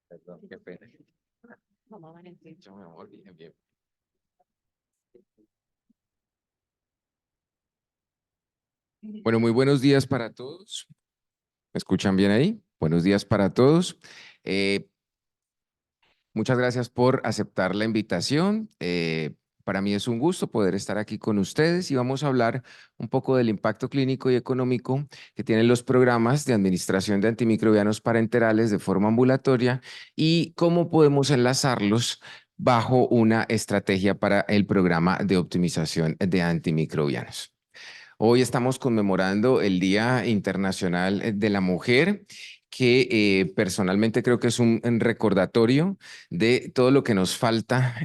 Perdón, qué pena. Yo me amor, bien, bien. Bueno, muy buenos días para todos. ¿Me escuchan bien ahí? Buenos días para todos. Eh, Muchas gracias por aceptar la invitación. Para mí es un gusto poder estar aquí con ustedes y vamos a hablar un poco del impacto clínico y económico que tienen los programas de administración de antimicrobianos parenterales de forma ambulatoria y cómo podemos enlazarlos bajo una estrategia para el programa de optimización de antimicrobianos. Hoy estamos conmemorando el Día Internacional de la Mujer, que personalmente creo que es un recordatorio de todo lo que nos falta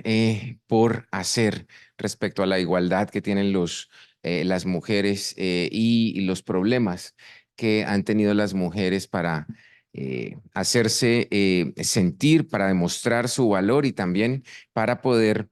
por hacer respecto a la igualdad que tienen las mujeres y los problemas que han tenido las mujeres para hacerse sentir, para demostrar su valor y también para poder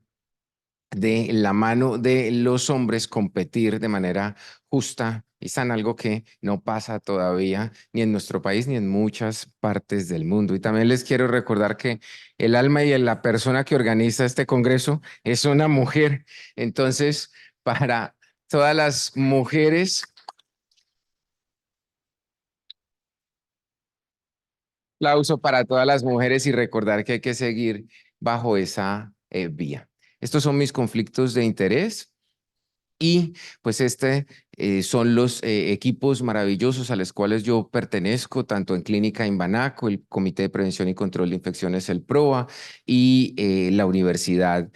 de la mano de los hombres competir de manera justa y sana, algo que no pasa todavía ni en nuestro país ni en muchas partes del mundo. Y también les quiero recordar que el alma y la persona que organiza este congreso es una mujer. Entonces, para todas las mujeres, aplauso para todas las mujeres y recordar que hay que seguir bajo esa vía. Estos son mis conflictos de interés. Y pues son los equipos maravillosos a los cuales yo pertenezco, tanto en Clínica Imbanaco, el Comité de Prevención y Control de Infecciones, el PROA, y la universidad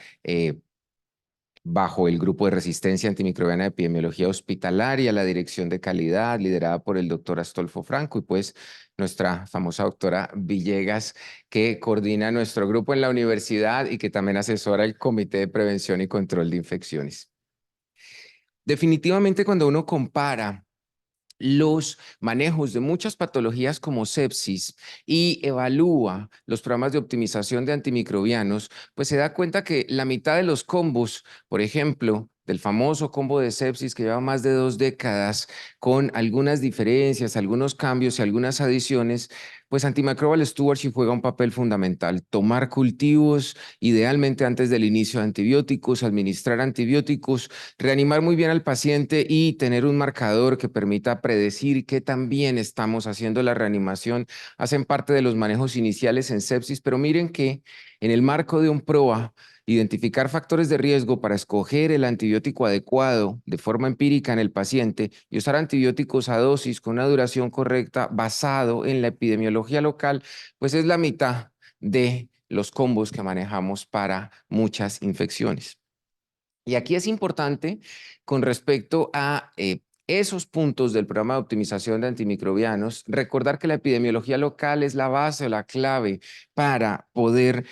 bajo el Grupo de Resistencia Antimicrobiana de Epidemiología Hospitalaria, la Dirección de Calidad, liderada por el doctor Astolfo Franco, y pues nuestra famosa doctora Villegas, que coordina nuestro grupo en la universidad y que también asesora el Comité de Prevención y Control de Infecciones. Definitivamente cuando uno compara los manejos de muchas patologías como sepsis y evalúa los programas de optimización de antimicrobianos, pues se da cuenta que la mitad de los combos, por ejemplo, del famoso combo de sepsis que lleva más de 2 décadas, con algunas diferencias, algunos cambios y algunas adiciones, pues antimicrobial stewardship juega un papel fundamental. Tomar cultivos, idealmente antes del inicio de antibióticos, administrar antibióticos, reanimar muy bien al paciente y tener un marcador que permita predecir qué tan bien estamos haciendo la reanimación, hacen parte de los manejos iniciales en sepsis, pero miren que en el marco de un PROA, identificar factores de riesgo para escoger el antibiótico adecuado de forma empírica en el paciente y usar antibióticos a dosis con una duración correcta basado en la epidemiología local, pues es la mitad de los combos que manejamos para muchas infecciones. Y aquí es importante con respecto a esos puntos del programa de optimización de antimicrobianos, recordar que la epidemiología local es la base o la clave para poder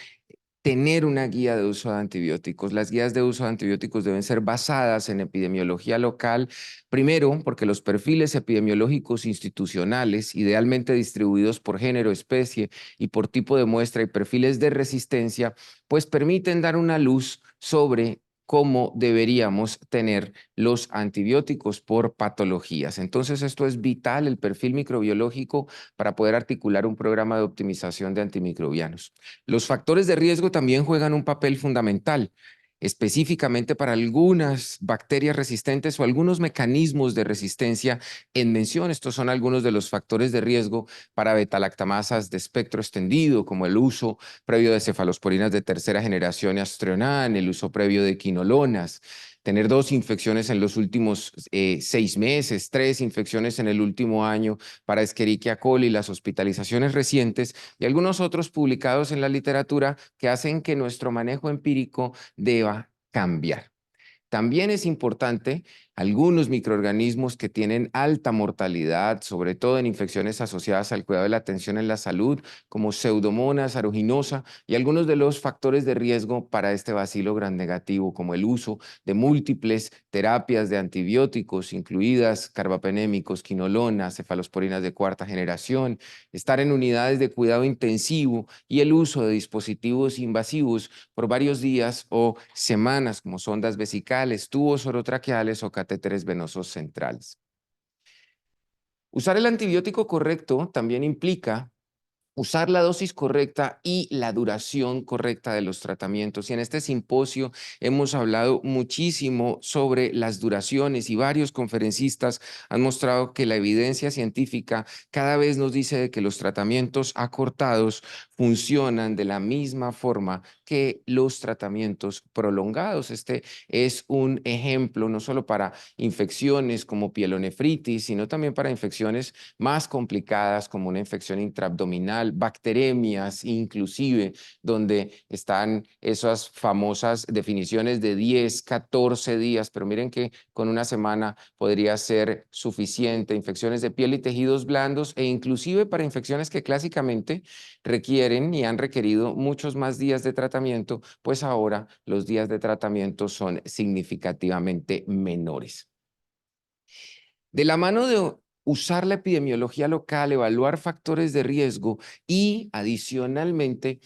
tener una guía de uso de antibióticos. Las guías de uso de antibióticos deben ser basadas en epidemiología local, primero porque los perfiles epidemiológicos institucionales, idealmente distribuidos por género, especie y por tipo de muestra y perfiles de resistencia, pues permiten dar una luz sobre cómo deberíamos tener los antibióticos por patologías. Entonces, esto es vital, el perfil microbiológico, para poder articular un programa de optimización de antimicrobianos. Los factores de riesgo también juegan un papel fundamental, específicamente para algunas bacterias resistentes o algunos mecanismos de resistencia en mención. Estos son algunos de los factores de riesgo para betalactamasas de espectro extendido, como el uso previo de cefalosporinas de tercera generación y Aztreonam, el uso previo de quinolonas, tener 2 infecciones en los últimos 6 meses, 3 infecciones en el último año para Escherichia coli, las hospitalizaciones recientes y algunos otros publicados en la literatura que hacen que nuestro manejo empírico deba cambiar. También es importante algunos microorganismos que tienen alta mortalidad, sobre todo en infecciones asociadas al cuidado de la atención en la salud, como Pseudomonas aeruginosa, y algunos de los factores de riesgo para este bacilo gram negativo, como el uso de múltiples terapias de antibióticos, incluidas carbapenémicos, quinolonas, cefalosporinas de cuarta generación, estar en unidades de cuidado intensivo y el uso de dispositivos invasivos por varios días o semanas, como sondas vesicales, tubos orotraqueales o catéteres venosos centrales. Usar el antibiótico correcto también implica usar la dosis correcta y la duración correcta de los tratamientos. Y en este simposio hemos hablado muchísimo sobre las duraciones y varios conferencistas han mostrado que la evidencia científica cada vez nos dice que los tratamientos acortados funcionan de la misma forma que los tratamientos prolongados. Este es un ejemplo no solo para infecciones como pielonefritis, sino también para infecciones más complicadas como una infección intraabdominal, bacteremias, inclusive, donde están esas famosas definiciones de 10, 14 días, pero miren que con una semana podría ser suficiente. Infecciones de piel y tejidos blandos e inclusive para infecciones que clásicamente requieren y han requerido muchos más días de tratamiento, pues ahora los días de tratamiento son significativamente menores. De la mano de usar la epidemiología local, evaluar factores de riesgo y adicionalmente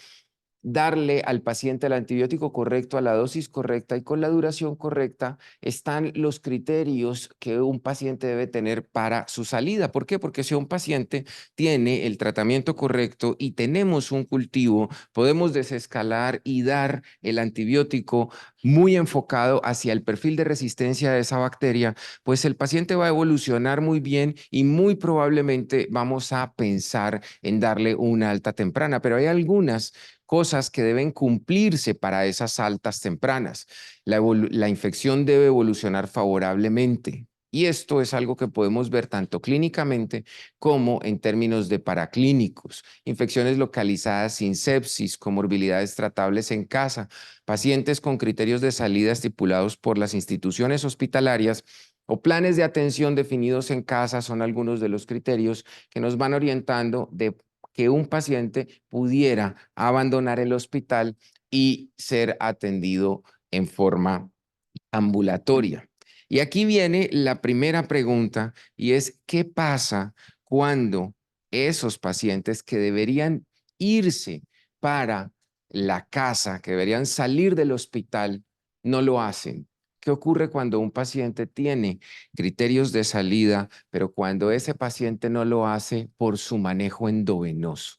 darle al paciente el antibiótico correcto a la dosis correcta y con la duración correcta están los criterios que un paciente debe tener para su salida. ¿Por qué? Porque si un paciente tiene el tratamiento correcto y tenemos un cultivo, podemos desescalar y dar el antibiótico muy enfocado hacia el perfil de resistencia de esa bacteria, pues el paciente va a evolucionar muy bien y muy probablemente vamos a pensar en darle una alta temprana. Pero hay algunas cosas que deben cumplirse para esas altas tempranas. La infección debe evolucionar favorablemente. Y esto es algo que podemos ver tanto clínicamente como en términos de paraclínicos. Infecciones localizadas sin sepsis, comorbilidades tratables en casa, pacientes con criterios de salida estipulados por las instituciones hospitalarias o planes de atención definidos en casa son algunos de los criterios que nos van orientando de que un paciente pudiera abandonar el hospital y ser atendido en forma ambulatoria. Y aquí viene la primera pregunta y es, ¿qué pasa cuando esos pacientes que deberían irse para la casa, que deberían salir del hospital, no lo hacen? ¿Qué ocurre cuando un paciente tiene criterios de salida, pero cuando ese paciente no lo hace por su manejo endovenoso?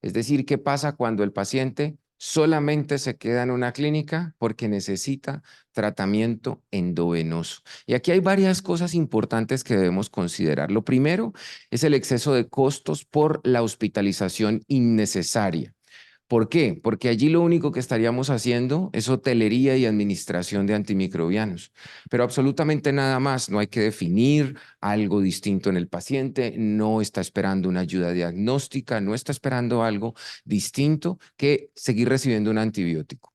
Es decir, ¿qué pasa cuando el paciente solamente se queda en una clínica porque necesita tratamiento endovenoso? Y aquí hay varias cosas importantes que debemos considerar. Lo primero es el exceso de costos por la hospitalización innecesaria. ¿Por qué? Porque allí lo único que estaríamos haciendo es hotelería y administración de antimicrobianos, pero absolutamente nada más. No hay que definir algo distinto en el paciente, no está esperando una ayuda diagnóstica, no está esperando algo distinto que seguir recibiendo un antibiótico.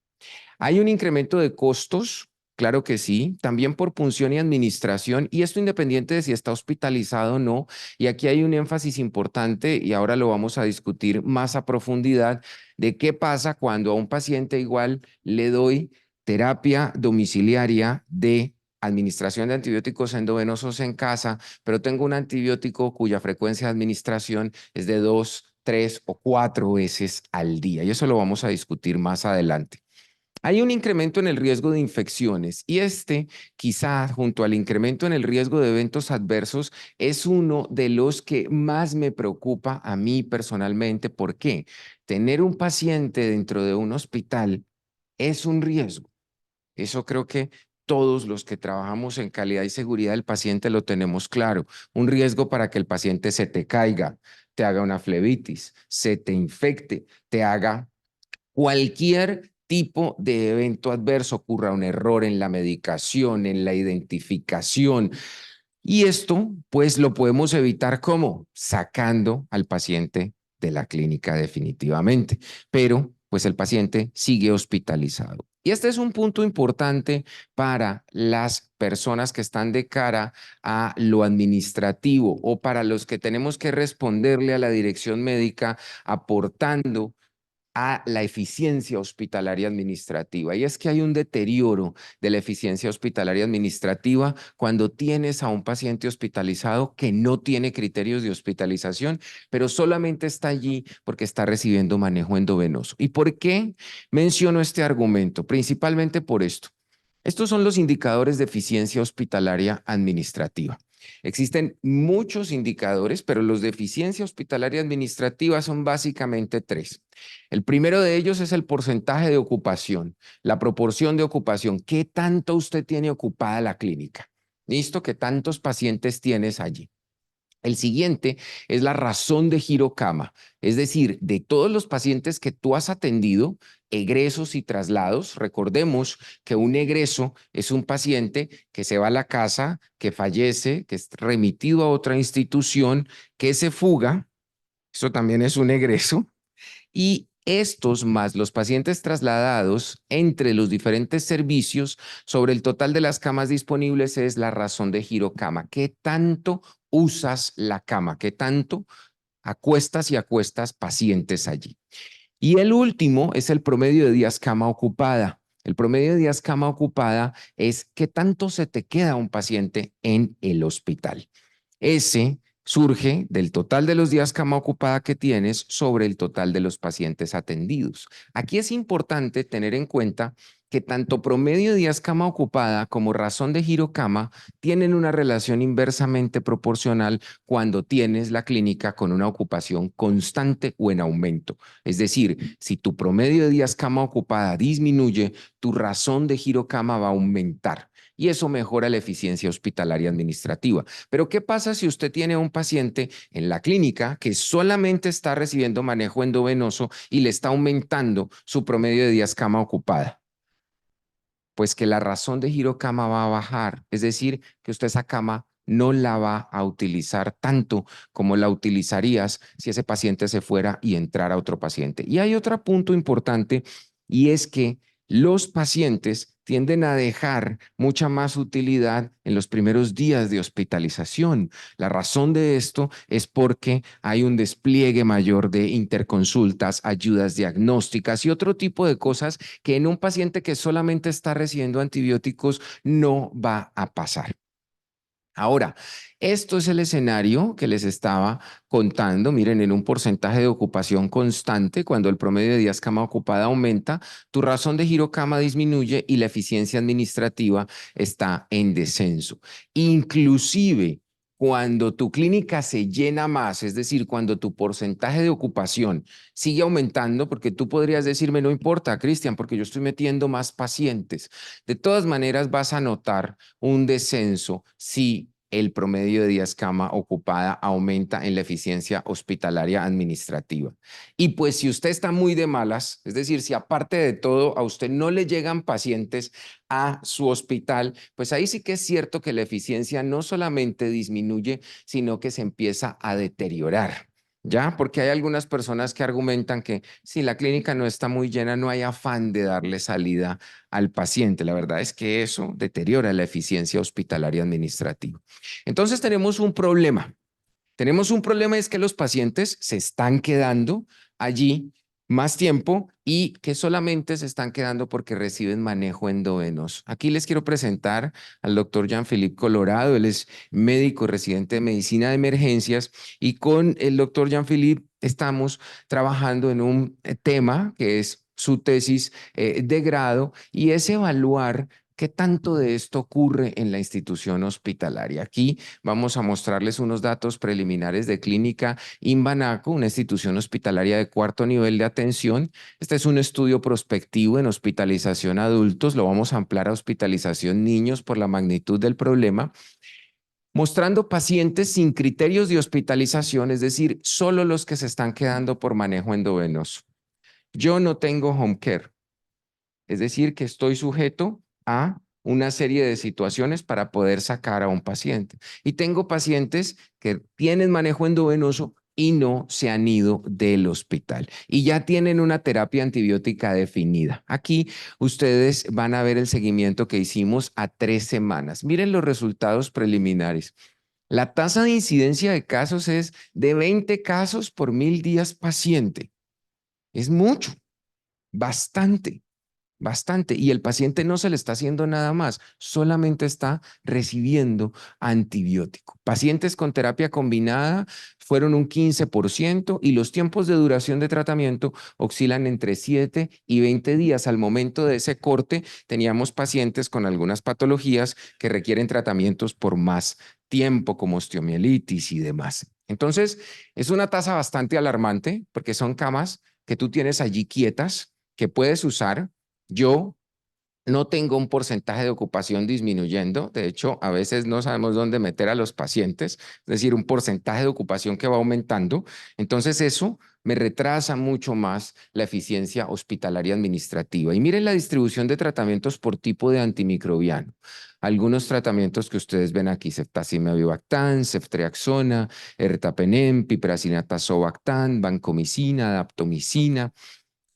¿Hay un incremento de costos? Claro que sí, también por punción y administración, y esto independiente de si está hospitalizado o no. Y aquí hay un énfasis importante, y ahora lo vamos a discutir más a profundidad, de qué pasa cuando a un paciente igual le doy terapia domiciliaria de administración de antibióticos endovenosos en casa, pero tengo un antibiótico cuya frecuencia de administración es de 2, 3 o 4 veces al día. Y eso lo vamos a discutir más adelante. Hay un incremento en el riesgo de infecciones y este, quizá junto al incremento en el riesgo de eventos adversos, es uno de los que más me preocupa a mí personalmente. ¿Por qué? Tener un paciente dentro de un hospital es un riesgo. Eso creo que todos los que trabajamos en calidad y seguridad del paciente lo tenemos claro. Un riesgo para que el paciente se te caiga, te haga una flebitis, se te infecte, te haga cualquier tipo de evento adverso, ocurra un error en la medicación, en la identificación. Y esto, pues, lo podemos evitar ¿cómo? Sacando al paciente de la clínica definitivamente. Pero, pues, el paciente sigue hospitalizado. Y este es un punto importante para las personas que están de cara a lo administrativo o para los que tenemos que responderle a la dirección médica aportando a la eficiencia hospitalaria administrativa. Y es que hay un deterioro de la eficiencia hospitalaria administrativa cuando tienes a un paciente hospitalizado que no tiene criterios de hospitalización, pero solamente está allí porque está recibiendo manejo endovenoso. ¿Y por qué menciono este argumento? Principalmente por esto. Estos son los indicadores de eficiencia hospitalaria administrativa. Existen muchos indicadores, pero los de eficiencia hospitalaria administrativa son básicamente tres. El primero de ellos es el porcentaje de ocupación, la proporción de ocupación. ¿Qué tanto usted tiene ocupada la clínica? ¿Listo? ¿Qué tantos pacientes tienes allí? El siguiente es la razón de giro cama, es decir, de todos los pacientes que tú has atendido, egresos y traslados. Recordemos que un egreso es un paciente que se va a la casa, que fallece, que es remitido a otra institución, que se fuga. Eso también es un egreso. Y estos más los pacientes trasladados entre los diferentes servicios sobre el total de las camas disponibles es la razón de giro cama. ¿Qué tanto usas la cama? ¿Qué tanto acuestas y acuestas pacientes allí? Y el último es el promedio de días cama ocupada. El promedio de días cama ocupada es qué tanto se te queda un paciente en el hospital. Ese surge del total de los días cama ocupada que tienes sobre el total de los pacientes atendidos. Aquí es importante tener en cuenta que tanto promedio de días cama ocupada como razón de giro cama tienen una relación inversamente proporcional cuando tienes la clínica con una ocupación constante o en aumento. Es decir, si tu promedio de días cama ocupada disminuye, tu razón de giro cama va a aumentar y eso mejora la eficiencia hospitalaria administrativa. Pero ¿qué pasa si usted tiene un paciente en la clínica que solamente está recibiendo manejo endovenoso y le está aumentando su promedio de días cama ocupada? Pues que la razón de giro cama va a bajar, es decir, que usted esa cama no la va a utilizar tanto como la utilizarías si ese paciente se fuera y entrara otro paciente. Y hay otro punto importante y es que los pacientes tienden a dejar mucha más utilidad en los primeros días de hospitalización. La razón de esto es porque hay un despliegue mayor de interconsultas, ayudas diagnósticas y otro tipo de cosas que en un paciente que solamente está recibiendo antibióticos no va a pasar. Ahora, esto es el escenario que les estaba contando. Miren, en un porcentaje de ocupación constante, cuando el promedio de días cama ocupada aumenta, tu razón de giro cama disminuye y la eficiencia administrativa está en descenso. Inclusive, cuando tu clínica se llena más, es decir, cuando tu porcentaje de ocupación sigue aumentando, porque tú podrías decirme, no importa, Cristian, porque yo estoy metiendo más pacientes. De todas maneras, vas a notar un descenso si el promedio de días cama ocupada aumenta en la eficiencia hospitalaria administrativa. Y pues si usted está muy de malas, es decir, si aparte de todo a usted no le llegan pacientes a su hospital, pues ahí sí que es cierto que la eficiencia no solamente disminuye, sino que se empieza a deteriorar. ¿Ya? Porque hay algunas personas que argumentan que si la clínica no está muy llena, no hay afán de darle salida al paciente. La verdad es que eso deteriora la eficiencia hospitalaria administrativa. Entonces tenemos un problema. Tenemos un problema, es que los pacientes se están quedando allí más tiempo y que solamente se están quedando porque reciben manejo endovenoso. Aquí les quiero presentar al doctor Jean-Philippe Colorado. Él es médico residente de medicina de emergencias y con el doctor Jean-Philippe estamos trabajando en un tema que es su tesis de grado y es evaluar qué tanto de esto ocurre en la institución hospitalaria. Aquí vamos a mostrarles unos datos preliminares de Clínica Imbanaco, una institución hospitalaria de cuarto nivel de atención. Este es un estudio prospectivo en hospitalización adultos, lo vamos a ampliar a hospitalización niños por la magnitud del problema, mostrando pacientes sin criterios de hospitalización, es decir, solo los que se están quedando por manejo endovenoso. Yo no tengo home care, es decir, que estoy sujeto a una serie de situaciones para poder sacar a un paciente. Y tengo pacientes que tienen manejo endovenoso y no se han ido del hospital y ya tienen una terapia antibiótica definida. Aquí ustedes van a ver el seguimiento que hicimos a 3 semanas. Miren los resultados preliminares. La tasa de incidencia de casos es de 20 casos por 1000 días paciente. Es mucho, bastante. bastante. Y el paciente no se le está haciendo nada más, solamente está recibiendo antibiótico. Pacientes con terapia combinada fueron un 15% y los tiempos de duración de tratamiento oscilan entre 7 y 20 días. Al momento de ese corte, teníamos pacientes con algunas patologías que requieren tratamientos por más tiempo, como osteomielitis y demás. Entonces, es una tasa bastante alarmante porque son camas que tú tienes allí quietas, que puedes usar. Yo no tengo un porcentaje de ocupación disminuyendo. De hecho, a veces no sabemos dónde meter a los pacientes, es decir, un porcentaje de ocupación que va aumentando. Entonces, eso me retrasa mucho más la eficiencia hospitalaria administrativa. Y miren la distribución de tratamientos por tipo de antimicrobiano. Algunos tratamientos que ustedes ven aquí: ceftazimab avibactam, ceftriaxona, ertapenem, piperacillin tazobactam, vancomicina, daptomicina.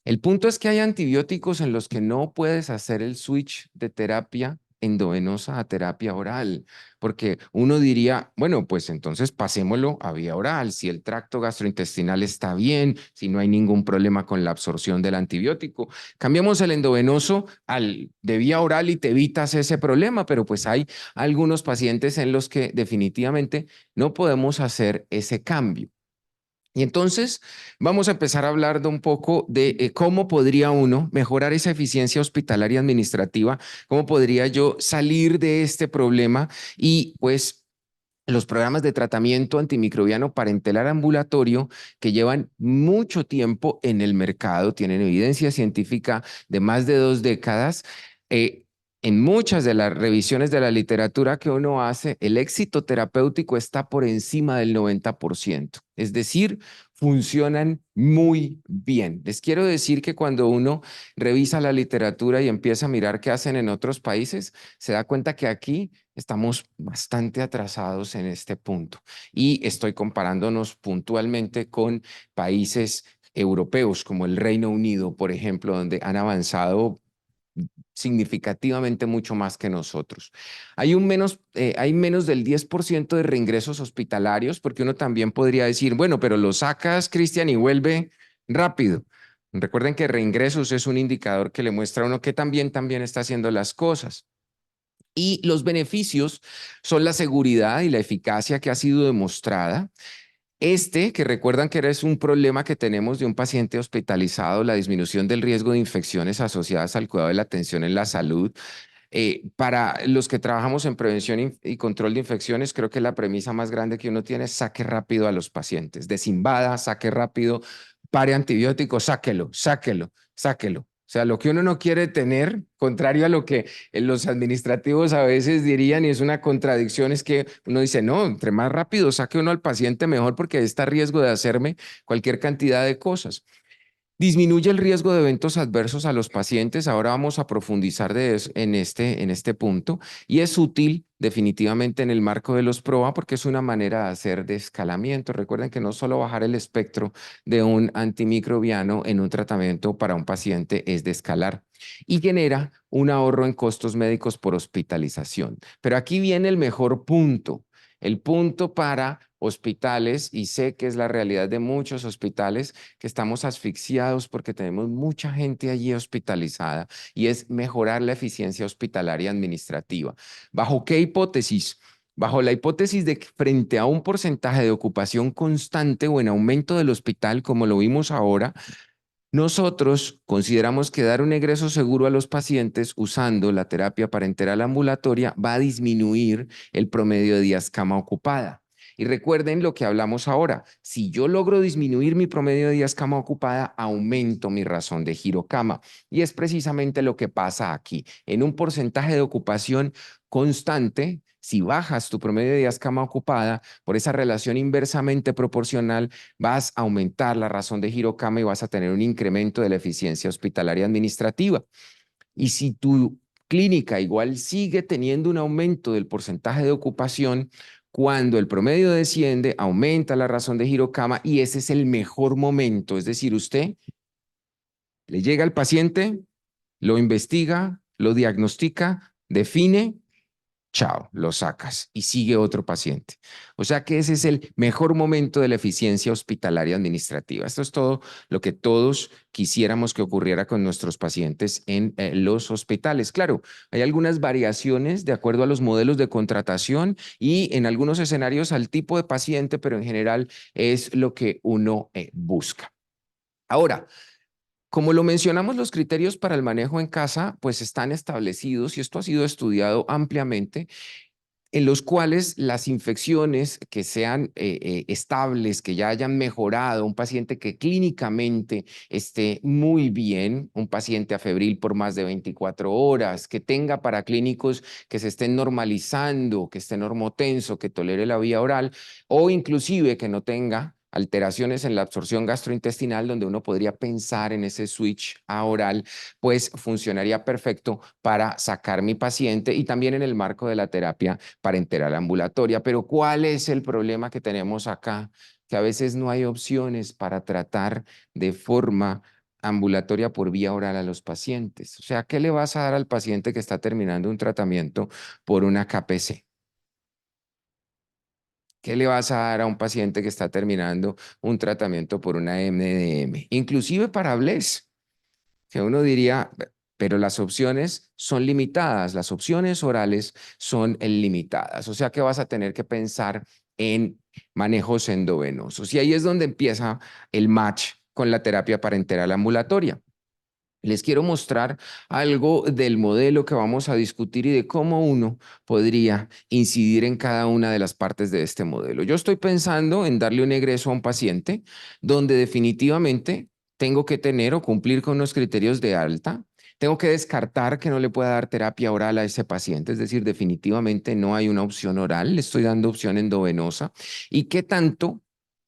El punto es que hay antibióticos en los que no puedes hacer el switch de terapia endovenosa a terapia oral, porque uno diría, bueno, pues entonces pasémoslo a vía oral, si el tracto gastrointestinal está bien, si no hay ningún problema con la absorción del antibiótico, cambiamos el endovenoso al de vía oral y te evitas ese problema, pero pues hay algunos pacientes en los que definitivamente no podemos hacer ese cambio. Y entonces vamos a empezar a hablar de un poco de cómo podría uno mejorar esa eficiencia hospitalaria administrativa, cómo podría yo salir de este problema y pues los programas de tratamiento antimicrobiano parenteral ambulatorio que llevan mucho tiempo en el mercado, tienen evidencia científica de más de 2 décadas. eh, en muchas de las revisiones de la literatura que uno hace, el éxito terapéutico está por encima del 90%. Es decir, funcionan muy bien. Les quiero decir que cuando uno revisa la literatura y empieza a mirar qué hacen en otros países, se da cuenta que aquí estamos bastante atrasados en este punto. Y estoy comparándonos puntualmente con países europeos como el Reino Unido, por ejemplo, donde han avanzado significativamente mucho más que nosotros. Hay menos del 10% de reingresos hospitalarios, porque uno también podría decir, bueno, pero lo sacas, Cristian, y vuelve rápido. Recuerden que reingresos es un indicador que le muestra a uno que también está haciendo las cosas. Y los beneficios son la seguridad y la eficacia que ha sido demostrada. Que recuerdan que es un problema que tenemos de un paciente hospitalizado, la disminución del riesgo de infecciones asociadas al cuidado de la atención en la salud. Para los que trabajamos en prevención y control de infecciones, creo que la premisa más grande que uno tiene es saque rápido a los pacientes. Desinvada, saque rápido, pare antibióticos, sáquelo, sáquelo, sáquelo. O sea, lo que uno no quiere tener, contrario a lo que los administrativos a veces dirían, y es una contradicción, es que uno dice, no, entre más rápido saque uno al paciente, mejor, porque está a riesgo de hacerme cualquier cantidad de cosas. Disminuye el riesgo de eventos adversos a los pacientes. Ahora vamos a profundizar en este punto. Y es útil definitivamente en el marco de los PROA porque es una manera de hacer de escalamiento. Recuerden que no solo bajar el espectro de un antimicrobiano en un tratamiento para un paciente es de escalar y genera un ahorro en costos médicos por hospitalización. Pero aquí viene el mejor punto. El punto para hospitales, y sé que es la realidad de muchos hospitales, que estamos asfixiados porque tenemos mucha gente allí hospitalizada, y es mejorar la eficiencia hospitalaria administrativa. ¿Bajo qué hipótesis? Bajo la hipótesis de que frente a un porcentaje de ocupación constante o en aumento del hospital, como lo vimos ahora, nosotros consideramos que dar un egreso seguro a los pacientes usando la terapia parenteral ambulatoria va a disminuir el promedio de días cama ocupada. Y recuerden lo que hablamos ahora, si yo logro disminuir mi promedio de días cama ocupada, aumento mi razón de giro cama. Y es precisamente lo que pasa aquí. En un porcentaje de ocupación constante, si bajas tu promedio de días cama ocupada, por esa relación inversamente proporcional, vas a aumentar la razón de giro cama y vas a tener un incremento de la eficiencia hospitalaria administrativa. Y si tu clínica igual sigue teniendo un aumento del porcentaje de ocupación, cuando el promedio desciende, aumenta la razón de giro cama y ese es el mejor momento. Es decir, usted le llega al paciente, lo investiga, lo diagnostica, define chao, lo sacas y sigue otro paciente. O sea que ese es el mejor momento de la eficiencia hospitalaria administrativa. Esto es todo lo que todos quisiéramos que ocurriera con nuestros pacientes en los hospitales. Claro, hay algunas variaciones de acuerdo a los modelos de contratación y en algunos escenarios al tipo de paciente, pero en general es lo que uno busca. Ahora, como lo mencionamos, los criterios para el manejo en casa pues están establecidos y esto ha sido estudiado ampliamente en los cuales las infecciones que sean estables, que ya hayan mejorado, un paciente que clínicamente esté muy bien, un paciente afebril por más de 24 horas, que tenga paraclínicos que se estén normalizando, que esté normotenso, que tolere la vía oral o inclusive que no tenga alteraciones en la absorción gastrointestinal, donde uno podría pensar en ese switch a oral, pues funcionaría perfecto para sacar mi paciente y también en el marco de la terapia parenteral ambulatoria. Pero ¿cuál es el problema que tenemos acá? Que a veces no hay opciones para tratar de forma ambulatoria por vía oral a los pacientes. O sea, ¿qué le vas a dar al paciente que está terminando un tratamiento por una KPC? ¿Qué le vas a dar a un paciente que está terminando un tratamiento por una MDM? Inclusive para BLES, que uno diría, pero las opciones son limitadas, las opciones orales son limitadas, o sea que vas a tener que pensar en manejos endovenosos. Y ahí es donde empieza el match con la terapia parenteral ambulatoria. Les quiero mostrar algo del modelo que vamos a discutir y de cómo uno podría incidir en cada una de las partes de este modelo. Yo estoy pensando en darle un egreso a un paciente donde definitivamente tengo que tener o cumplir con unos criterios de alta. Tengo que descartar que no le pueda dar terapia oral a ese paciente, es decir, definitivamente no hay una opción oral, le estoy dando opción endovenosa. ¿Y qué tanto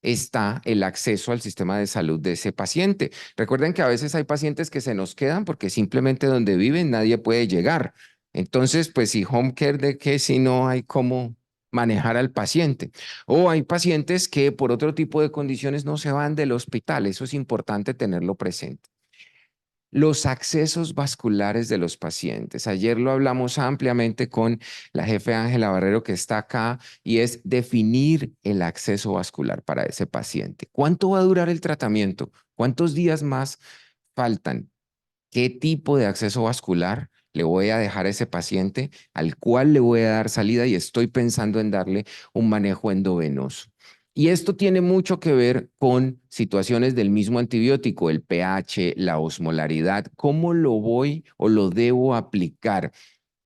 está el acceso al sistema de salud de ese paciente? Recuerden que a veces hay pacientes que se nos quedan porque simplemente donde viven nadie puede llegar. Entonces, pues si home care, ¿de qué si no hay cómo manejar al paciente? O hay pacientes que por otro tipo de condiciones no se van del hospital. Eso es importante tenerlo presente. Los accesos vasculares de los pacientes. Ayer lo hablamos ampliamente con la jefe Ángela Barrero que está acá y es definir el acceso vascular para ese paciente. ¿Cuánto va a durar el tratamiento? ¿Cuántos días más faltan? ¿Qué tipo de acceso vascular le voy a dejar a ese paciente al cual le voy a dar salida y estoy pensando en darle un manejo endovenoso? Y esto tiene mucho que ver con situaciones del mismo antibiótico, el pH, la osmolaridad, cómo lo voy o lo debo aplicar.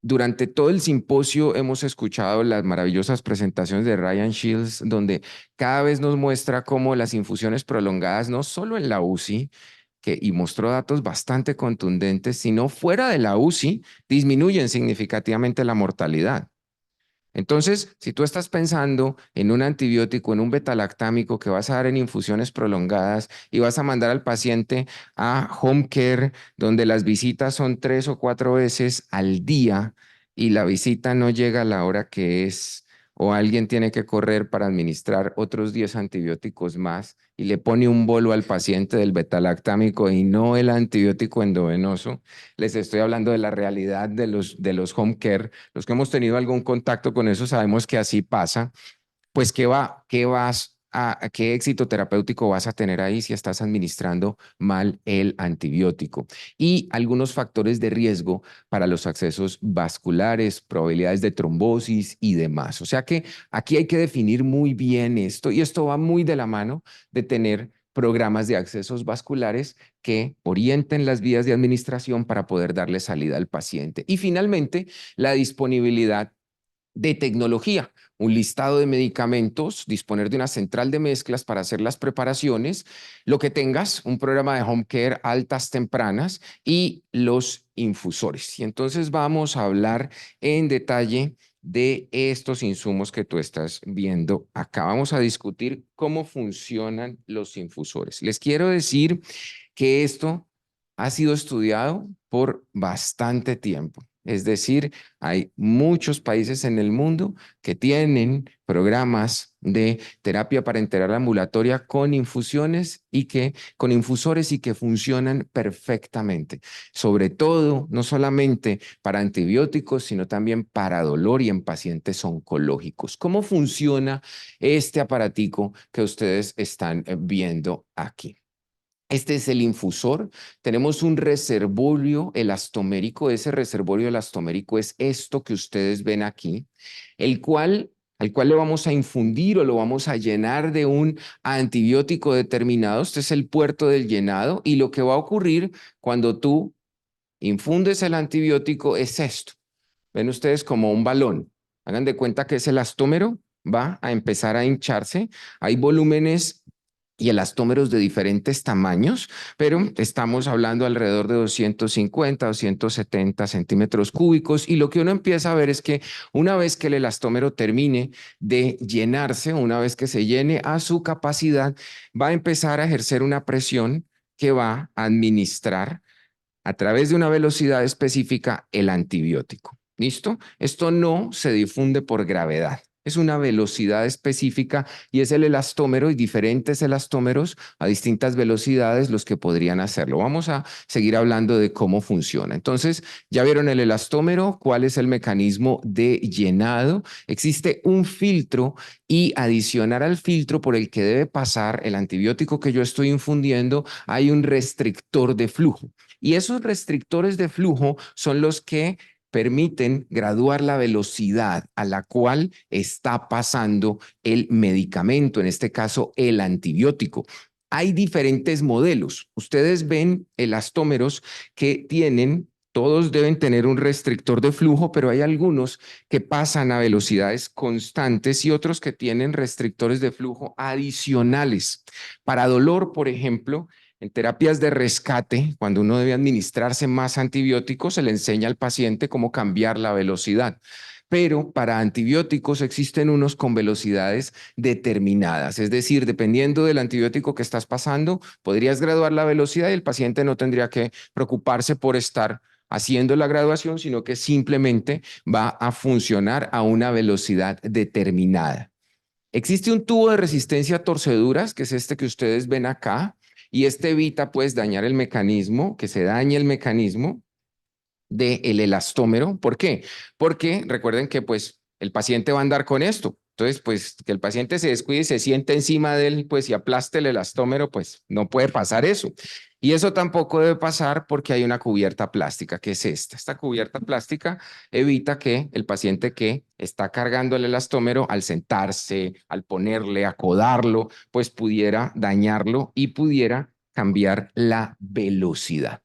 Durante todo el simposio hemos escuchado las maravillosas presentaciones de Ryan Shields, donde cada vez nos muestra cómo las infusiones prolongadas, no solo en la UCI, y mostró datos bastante contundentes, sino fuera de la UCI, disminuyen significativamente la mortalidad. Entonces, si tú estás pensando en un antibiótico, en un betalactámico que vas a dar en infusiones prolongadas y vas a mandar al paciente a home care, donde las visitas son 3 o 4 veces al día y la visita no llega a la hora que es, o alguien tiene que correr para administrar otros 10 antibióticos más y le pone un bolo al paciente del betalactámico y no el antibiótico endovenoso, les estoy hablando de la realidad de los home care. Los que hemos tenido algún contacto con eso sabemos que así pasa. Pues qué éxito terapéutico vas a tener ahí si estás administrando mal el antibiótico. Y algunos factores de riesgo para los accesos vasculares, probabilidades de trombosis y demás. O sea que aquí hay que definir muy bien esto y esto va muy de la mano de tener programas de accesos vasculares que orienten las vías de administración para poder darle salida al paciente. Y finalmente, la disponibilidad de tecnología, un listado de medicamentos, disponer de una central de mezclas para hacer las preparaciones, lo que tengas, un programa de home care altas tempranas y los infusores. Y entonces vamos a hablar en detalle de estos insumos que tú estás viendo acá. Vamos a discutir cómo funcionan los infusores. Les quiero decir que esto ha sido estudiado por bastante tiempo. Es decir, hay muchos países en el mundo que tienen programas de terapia parenteral ambulatoria con infusiones y con infusores y que funcionan perfectamente. Sobre todo, no solamente para antibióticos, sino también para dolor y en pacientes oncológicos. ¿Cómo funciona este aparatico que ustedes están viendo aquí? Este es el infusor. Tenemos un reservorio elastomérico. Ese reservorio elastomérico es esto que ustedes ven aquí, al cual le vamos a infundir o lo vamos a llenar de un antibiótico determinado. Este es el puerto del llenado y lo que va a ocurrir cuando tú infundes el antibiótico es esto. Ven ustedes como un balón. Hagan de cuenta que ese elastómero va a empezar a hincharse. Hay volúmenes y elastómeros de diferentes tamaños, pero estamos hablando alrededor de 250, 270 centímetros cúbicos y lo que uno empieza a ver es que una vez que el elastómero termine de llenarse, una vez que se llene a su capacidad, va a empezar a ejercer una presión que va a administrar a través de una velocidad específica el antibiótico. ¿Listo? Esto no se difunde por gravedad. Es una velocidad específica y es el elastómero y diferentes elastómeros a distintas velocidades los que podrían hacerlo. Vamos a seguir hablando de cómo funciona. Entonces, ya vieron el elastómero, cuál es el mecanismo de llenado. Existe un filtro y adicionar al filtro por el que debe pasar el antibiótico que yo estoy infundiendo, hay un restrictor de flujo. Y esos restrictores de flujo son los que permiten graduar la velocidad a la cual está pasando el medicamento, en este caso el antibiótico. Hay diferentes modelos. Ustedes ven elastómeros que tienen, todos deben tener un restrictor de flujo, pero hay algunos que pasan a velocidades constantes y otros que tienen restrictores de flujo adicionales. Para dolor, por ejemplo, en terapias de rescate, cuando uno debe administrarse más antibióticos, se le enseña al paciente cómo cambiar la velocidad. Pero para antibióticos existen unos con velocidades determinadas, es decir, dependiendo del antibiótico que estás pasando, podrías graduar la velocidad y el paciente no tendría que preocuparse por estar haciendo la graduación, sino que simplemente va a funcionar a una velocidad determinada. Existe un tubo de resistencia a torceduras, que es este que ustedes ven acá, y este evita pues dañar el mecanismo, que se dañe el mecanismo del elastómero. ¿Por qué? Porque recuerden que pues el paciente va a andar con esto. Entonces, pues que el paciente se descuide y se siente encima de él, pues y aplaste el elastómero, pues no puede pasar eso. Y eso tampoco debe pasar porque hay una cubierta plástica, que es esta. Esta cubierta plástica evita que el paciente que está cargando el elastómero, al sentarse, al ponerle, acodarlo, pues pudiera dañarlo y pudiera cambiar la velocidad.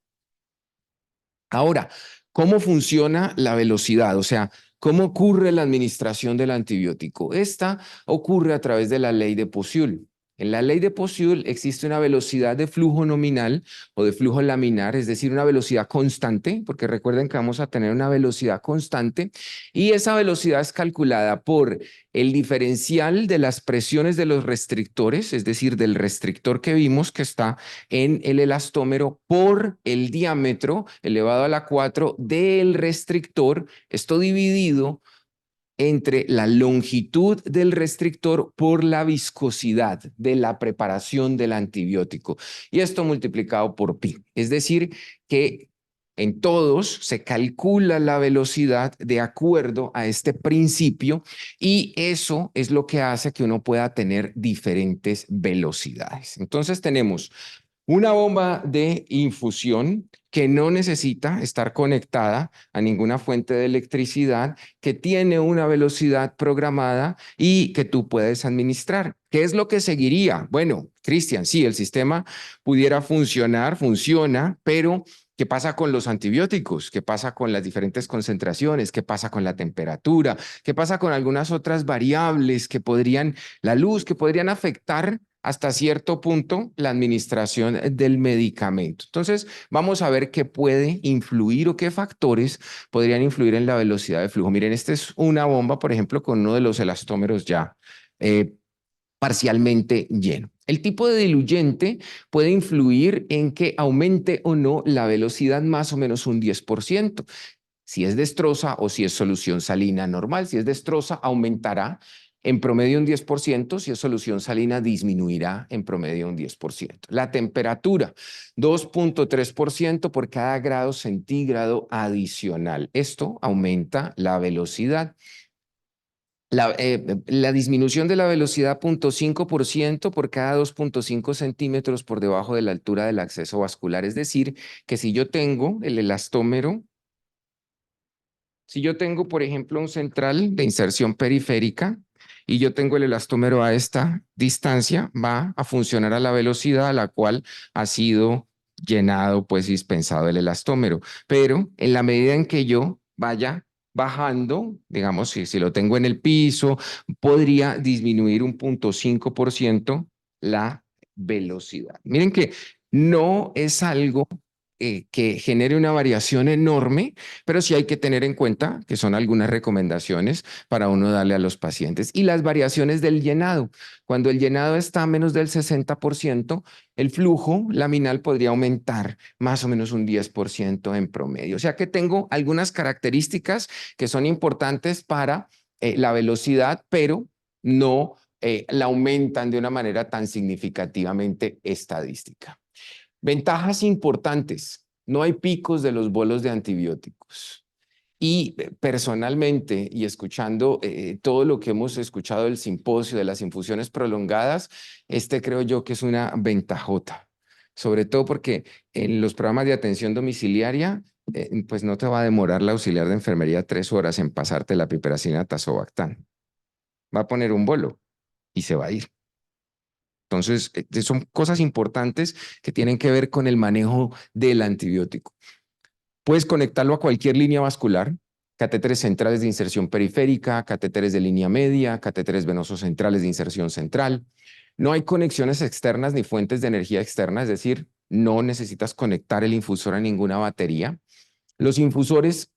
Ahora, ¿cómo funciona la velocidad? O sea, ¿cómo ocurre la administración del antibiótico? Esta ocurre a través de la ley de Poiseuille. En la ley de Poiseuille existe una velocidad de flujo nominal o de flujo laminar, es decir, una velocidad constante, porque recuerden que vamos a tener una velocidad constante y esa velocidad es calculada por el diferencial de las presiones de los restrictores, es decir, del restrictor que vimos que está en el elastómero por el diámetro elevado a la 4 del restrictor, esto dividido entre la longitud del restrictor por la viscosidad de la preparación del antibiótico. Y esto multiplicado por pi. Es decir, que en todos se calcula la velocidad de acuerdo a este principio y eso es lo que hace que uno pueda tener diferentes velocidades. Entonces tenemos una bomba de infusión que no necesita estar conectada a ninguna fuente de electricidad, que tiene una velocidad programada y que tú puedes administrar. ¿Qué es lo que seguiría? Bueno, Cristian, sí, el sistema pudiera funcionar, funciona, pero ¿qué pasa con los antibióticos? ¿Qué pasa con las diferentes concentraciones? ¿Qué pasa con la temperatura? ¿Qué pasa con algunas otras variables que podrían, la luz, que podrían afectar hasta cierto punto la administración del medicamento? Entonces, vamos a ver qué puede influir o qué factores podrían influir en la velocidad de flujo. Miren, esta es una bomba, por ejemplo, con uno de los elastómeros ya parcialmente lleno. El tipo de diluyente puede influir en que aumente o no la velocidad más o menos un 10%. si es destroza o si es solución salina normal. Si es destroza, aumentará en promedio un 10%, si es solución salina, disminuirá en promedio un 10%. La temperatura, 2,3% por cada grado centígrado adicional. Esto aumenta la velocidad. La disminución de la velocidad, 0,5% por cada 2,5 centímetros por debajo de la altura del acceso vascular. Es decir, que si yo tengo el elastómero, si yo tengo, por ejemplo, un central de inserción periférica y yo tengo el elastómero a esta distancia, va a funcionar a la velocidad a la cual ha sido llenado, pues dispensado el elastómero. Pero en la medida en que yo vaya bajando, digamos, si lo tengo en el piso, podría disminuir un 0,5% la velocidad. Miren que no es algo que genere una variación enorme, pero sí hay que tener en cuenta que son algunas recomendaciones para uno darle a los pacientes. Y las variaciones del llenado. Cuando el llenado está a menos del 60%, el flujo laminal podría aumentar más o menos un 10% en promedio. O sea que tengo algunas características que son importantes para la velocidad, pero no la aumentan de una manera tan significativamente estadística. Ventajas importantes. No hay picos de los bolos de antibióticos. Y personalmente, y escuchando todo lo que hemos escuchado del simposio, de las infusiones prolongadas, creo yo que es una ventajota. Sobre todo porque en los programas de atención domiciliaria, pues no te va a demorar la auxiliar de enfermería 3 horas en pasarte la piperacina tazobactam. Va a poner un bolo y se va a ir. Entonces, son cosas importantes que tienen que ver con el manejo del antibiótico. Puedes conectarlo a cualquier línea vascular, catéteres centrales de inserción periférica, catéteres de línea media, catéteres venosos centrales de inserción central. No hay conexiones externas ni fuentes de energía externa, es decir, no necesitas conectar el infusor a ninguna batería. Los infusores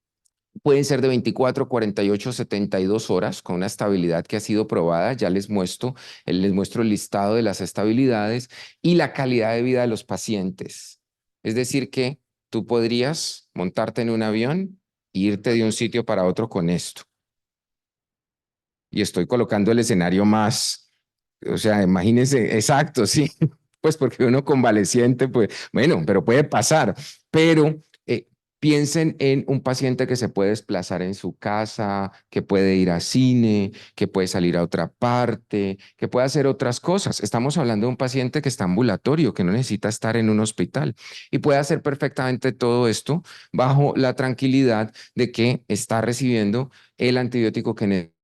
pueden ser de 24, 48, 72 horas con una estabilidad que ha sido probada. Ya les muestro el listado de las estabilidades y la calidad de vida de los pacientes. Es decir, que tú podrías montarte en un avión e irte de un sitio para otro con esto. Y estoy colocando el escenario más, o sea, imagínense, exacto, sí, pues porque uno convaleciente, pues bueno, pero puede pasar, pero piensen en un paciente que se puede desplazar en su casa, que puede ir a cine, que puede salir a otra parte, que puede hacer otras cosas. Estamos hablando de un paciente que está ambulatorio, que no necesita estar en un hospital y puede hacer perfectamente todo esto bajo la tranquilidad de que está recibiendo el antibiótico que necesita.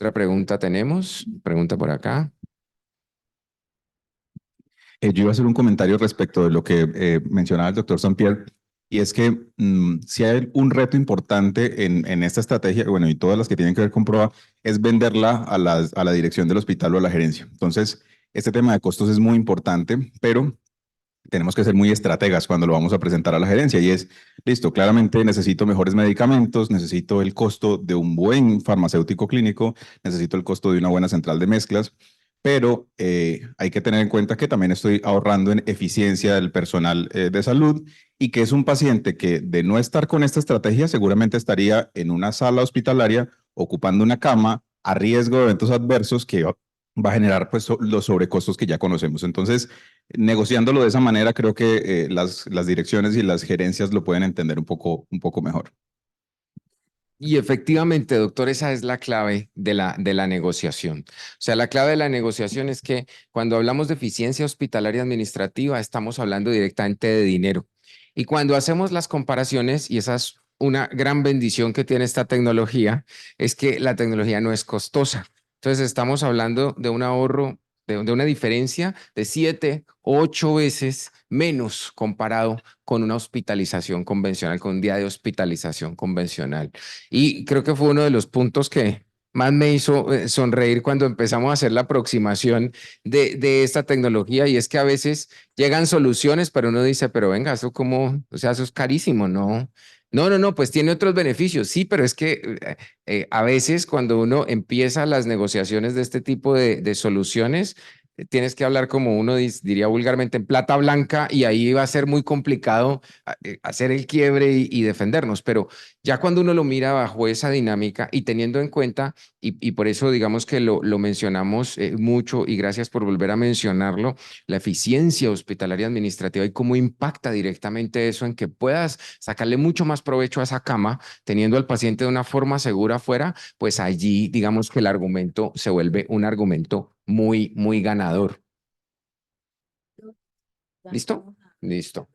Otra pregunta tenemos, pregunta por acá. Yo iba a hacer un comentario respecto de lo que mencionaba el doctor Sampier, y es que si hay un reto importante en esta estrategia, bueno, y todas las que tienen que ver con prueba, es venderla a la dirección del hospital o a la gerencia. Entonces, este tema de costos es muy importante, pero tenemos que ser muy estrategas cuando lo vamos a presentar a la gerencia y es, listo, claramente necesito mejores medicamentos, necesito el costo de un buen farmacéutico clínico, necesito el costo de una buena central de mezclas, pero hay que tener en cuenta que también estoy ahorrando en eficiencia del personal de salud y que es un paciente que de no estar con esta estrategia seguramente estaría en una sala hospitalaria ocupando una cama a riesgo de eventos adversos que va a generar pues los sobrecostos que ya conocemos. Entonces, negociándolo de esa manera, creo que las direcciones y las gerencias lo pueden entender un poco mejor. Y efectivamente, doctor, esa es la clave de la negociación. O sea, la clave de la negociación es que cuando hablamos de eficiencia hospitalaria administrativa, estamos hablando directamente de dinero. Y cuando hacemos las comparaciones, y esa es una gran bendición que tiene esta tecnología, es que la tecnología no es costosa. Entonces, estamos hablando de un ahorro, de una diferencia de 7, 8 veces menos comparado con una hospitalización convencional, con un día de hospitalización convencional. Y creo que fue uno de los puntos que más me hizo sonreír cuando empezamos a hacer la aproximación de esta tecnología. Y es que a veces llegan soluciones, pero uno dice, pero venga, eso como, o sea, eso es carísimo, ¿no? No, pues tiene otros beneficios, sí, pero es que a veces cuando uno empieza las negociaciones de este tipo de soluciones, tienes que hablar como uno diría vulgarmente en plata blanca y ahí va a ser muy complicado hacer el quiebre y defendernos, pero ya cuando uno lo mira bajo esa dinámica y teniendo en cuenta, y por eso digamos que lo mencionamos mucho y gracias por volver a mencionarlo, la eficiencia hospitalaria administrativa y cómo impacta directamente eso en que puedas sacarle mucho más provecho a esa cama teniendo al paciente de una forma segura afuera, pues allí digamos que el argumento se vuelve un argumento muy, muy ganador. ¿Listo? Listo.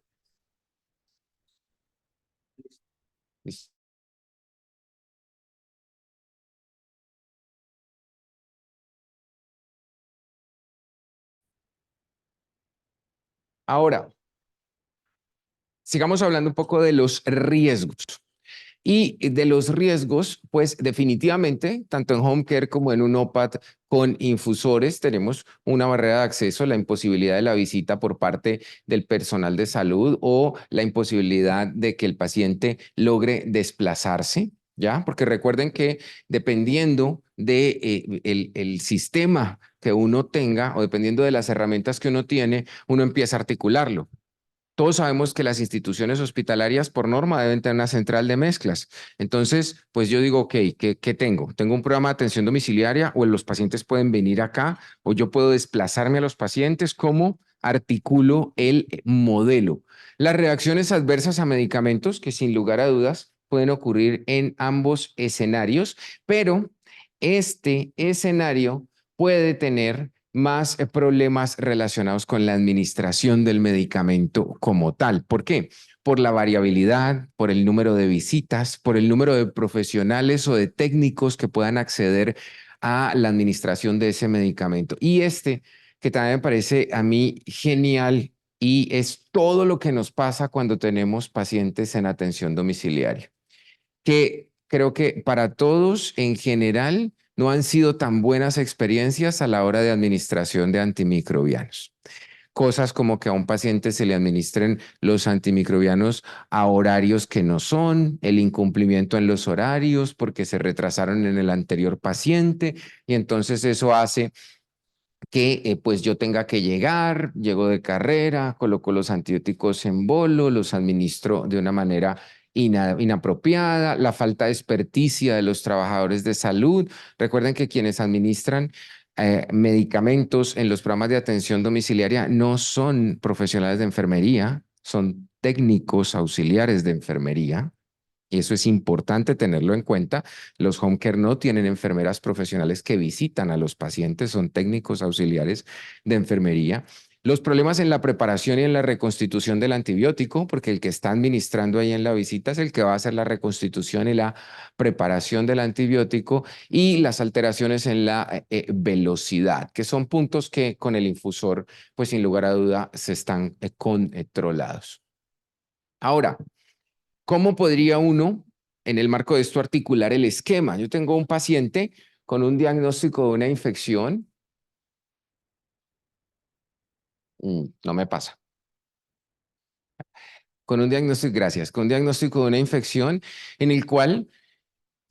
Listo. Ahora, sigamos hablando un poco de los riesgos. Y de los riesgos, pues definitivamente, tanto en home care como en un OPAT con infusores, tenemos una barrera de acceso, la imposibilidad de la visita por parte del personal de salud o la imposibilidad de que el paciente logre desplazarse, ¿ya? Porque recuerden que dependiendo de el sistema que uno tenga o dependiendo de las herramientas que uno tiene, uno empieza a articularlo. Todos sabemos que las instituciones hospitalarias por norma deben tener una central de mezclas. Entonces, pues yo digo, ok, ¿qué tengo? ¿Tengo un programa de atención domiciliaria o los pacientes pueden venir acá o yo puedo desplazarme a los pacientes? ¿Cómo articulo el modelo? Las reacciones adversas a medicamentos, que sin lugar a dudas pueden ocurrir en ambos escenarios, pero este escenario puede tener más problemas relacionados con la administración del medicamento como tal. ¿Por qué? Por la variabilidad, por el número de visitas, por el número de profesionales o de técnicos que puedan acceder a la administración de ese medicamento. Y este, que también me parece a mí genial y es todo lo que nos pasa cuando tenemos pacientes en atención domiciliaria que creo que para todos en general no han sido tan buenas experiencias a la hora de administración de antimicrobianos. Cosas como que a un paciente se le administren los antimicrobianos a horarios que no son, el incumplimiento en los horarios porque se retrasaron en el anterior paciente y entonces eso hace que pues yo tenga que llegar, llego de carrera, coloco los antibióticos en bolo, los administro de una manera inapropiada, la falta de experticia de los trabajadores de salud. Recuerden que quienes administran medicamentos en los programas de atención domiciliaria no son profesionales de enfermería, son técnicos auxiliares de enfermería. Y eso es importante tenerlo en cuenta. Los home care no tienen enfermeras profesionales que visitan a los pacientes, son técnicos auxiliares de enfermería. Los problemas en la preparación y en la reconstitución del antibiótico, porque el que está administrando ahí en la visita es el que va a hacer la reconstitución y la preparación del antibiótico, y las alteraciones en la velocidad, que son puntos que con el infusor, pues sin lugar a duda, se están controlados. Ahora, ¿cómo podría uno, en el marco de esto, articular el esquema? Yo tengo un paciente con un diagnóstico de una infección. No me pasa. Con un diagnóstico, gracias, con un diagnóstico de una infección en el cual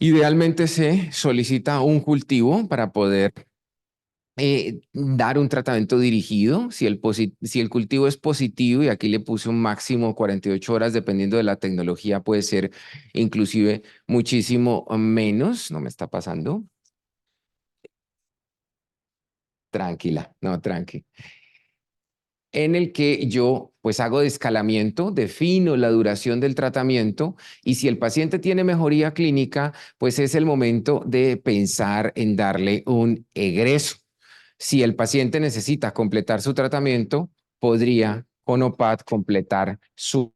idealmente se solicita un cultivo para poder dar un tratamiento dirigido. Si el cultivo es positivo, y aquí le puse un máximo 48 horas, dependiendo de la tecnología, puede ser inclusive muchísimo menos. No me está pasando. Tranquila, no, tranqui. En el que yo pues hago descalamiento, defino la duración del tratamiento, y si el paciente tiene mejoría clínica, pues es el momento de pensar en darle un egreso. Si el paciente necesita completar su tratamiento, podría con OPAT completar su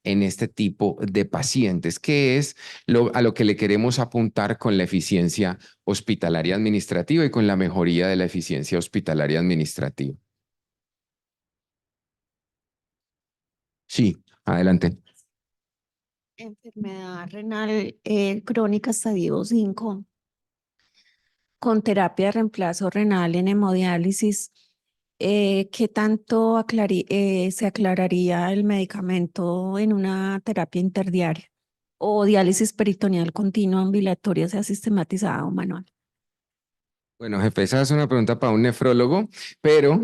en este tipo de pacientes, que es a lo que le queremos apuntar con la eficiencia hospitalaria administrativa y con la mejoría de la eficiencia hospitalaria administrativa. Sí, adelante. Enfermedad renal crónica estadio 5 con terapia de reemplazo renal en hemodiálisis. ¿Qué tanto se aclararía el medicamento en una terapia interdiaria o diálisis peritoneal continua, ambulatoria, sea sistematizada o manual? Bueno, jefe, esa es una pregunta para un nefrólogo, pero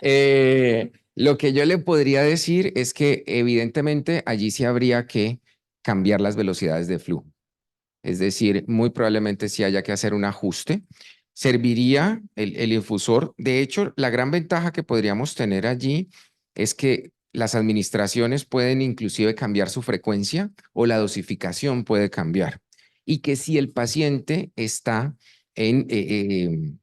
lo que yo le podría decir es que evidentemente allí sí habría que cambiar las velocidades de flujo. Es decir, muy probablemente sí haya que hacer un ajuste. Serviría el infusor. De hecho, la gran ventaja que podríamos tener allí es que las administraciones pueden inclusive cambiar su frecuencia, o la dosificación puede cambiar. Y que si el paciente está en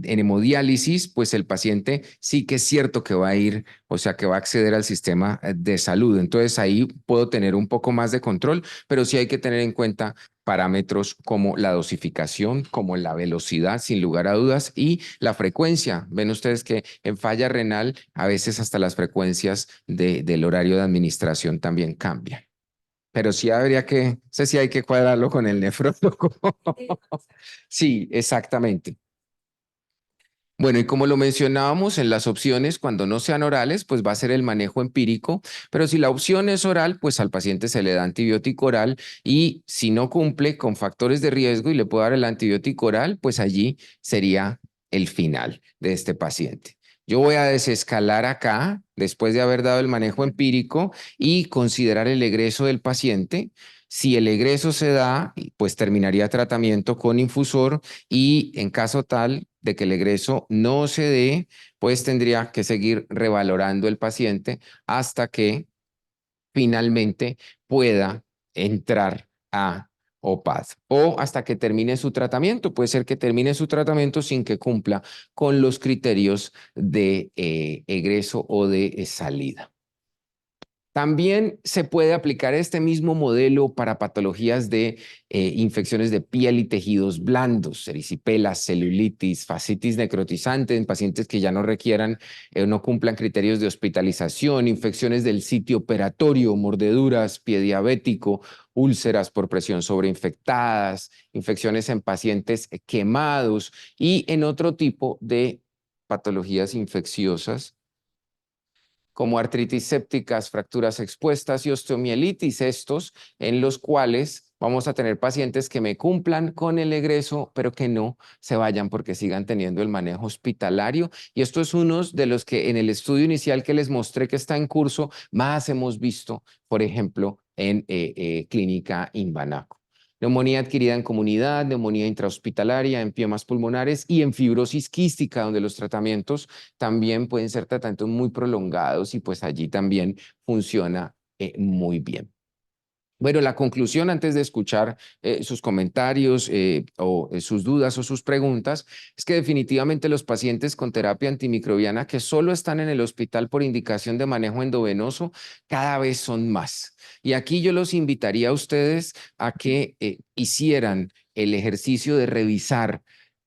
hemodiálisis, pues el paciente sí que es cierto que va a ir, o sea, que va a acceder al sistema de salud. Entonces ahí puedo tener un poco más de control, pero sí hay que tener en cuenta parámetros como la dosificación, como la velocidad, sin lugar a dudas, y la frecuencia. Ven ustedes que en falla renal a veces hasta las frecuencias del horario de administración también cambian. Pero sí habría que, no sé si hay que cuadrarlo con el nefrólogo. Sí, exactamente. Bueno, y como lo mencionábamos en las opciones, cuando no sean orales, pues va a ser el manejo empírico, pero si la opción es oral, pues al paciente se le da antibiótico oral y si no cumple con factores de riesgo y le puedo dar el antibiótico oral, pues allí sería el final de este paciente. Yo voy a desescalar acá, después de haber dado el manejo empírico y considerar el egreso del paciente. Si el egreso se da, pues terminaría tratamiento con infusor y en caso tal de que el egreso no se dé, pues tendría que seguir revalorando el paciente hasta que finalmente pueda entrar a OPAD o hasta que termine su tratamiento. Puede ser que termine su tratamiento sin que cumpla con los criterios de egreso o de salida. También se puede aplicar este mismo modelo para patologías de infecciones de piel y tejidos blandos, ericipelas, celulitis, fascitis necrotizante en pacientes que ya no requieran o no cumplan criterios de hospitalización, infecciones del sitio operatorio, mordeduras, pie diabético, úlceras por presión sobreinfectadas, infecciones en pacientes quemados y en otro tipo de patologías infecciosas como artritis sépticas, fracturas expuestas y osteomielitis, estos en los cuales vamos a tener pacientes que me cumplan con el egreso, pero que no se vayan porque sigan teniendo el manejo hospitalario. Y esto es uno de los que en el estudio inicial que les mostré que está en curso, más hemos visto, por ejemplo, en Clínica Imbanaco. Neumonía adquirida en comunidad, neumonía intrahospitalaria, empiomas pulmonares y en fibrosis quística, donde los tratamientos también pueden ser tratamientos muy prolongados y pues allí también funciona muy bien. Bueno, la conclusión antes de escuchar sus comentarios o sus dudas o sus preguntas es que definitivamente los pacientes con terapia antimicrobiana que solo están en el hospital por indicación de manejo endovenoso cada vez son más. Y aquí yo los invitaría a ustedes a que hicieran el ejercicio de revisar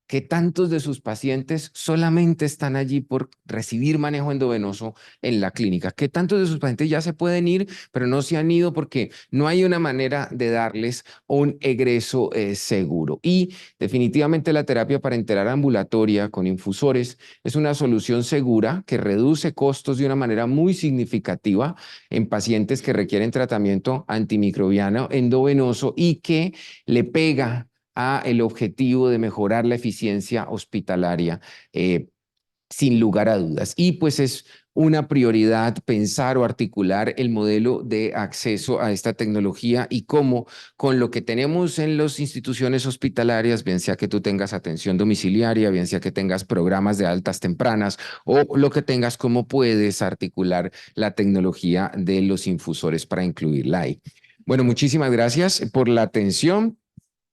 que tantos de sus pacientes solamente están allí por recibir manejo endovenoso en la clínica, que tantos de sus pacientes ya se pueden ir, pero no se han ido porque no hay una manera de darles un egreso seguro. Y definitivamente la terapia parenteral ambulatoria con infusores es una solución segura que reduce costos de una manera muy significativa en pacientes que requieren tratamiento antimicrobiano endovenoso y que le pega a el objetivo de mejorar la eficiencia hospitalaria, sin lugar a dudas. Y pues es una prioridad pensar o articular el modelo de acceso a esta tecnología y cómo con lo que tenemos en las instituciones hospitalarias, bien sea que tú tengas atención domiciliaria, bien sea que tengas programas de altas tempranas o lo que tengas, cómo puedes articular la tecnología de los infusores para incluirla ahí. Bueno, muchísimas gracias por la atención.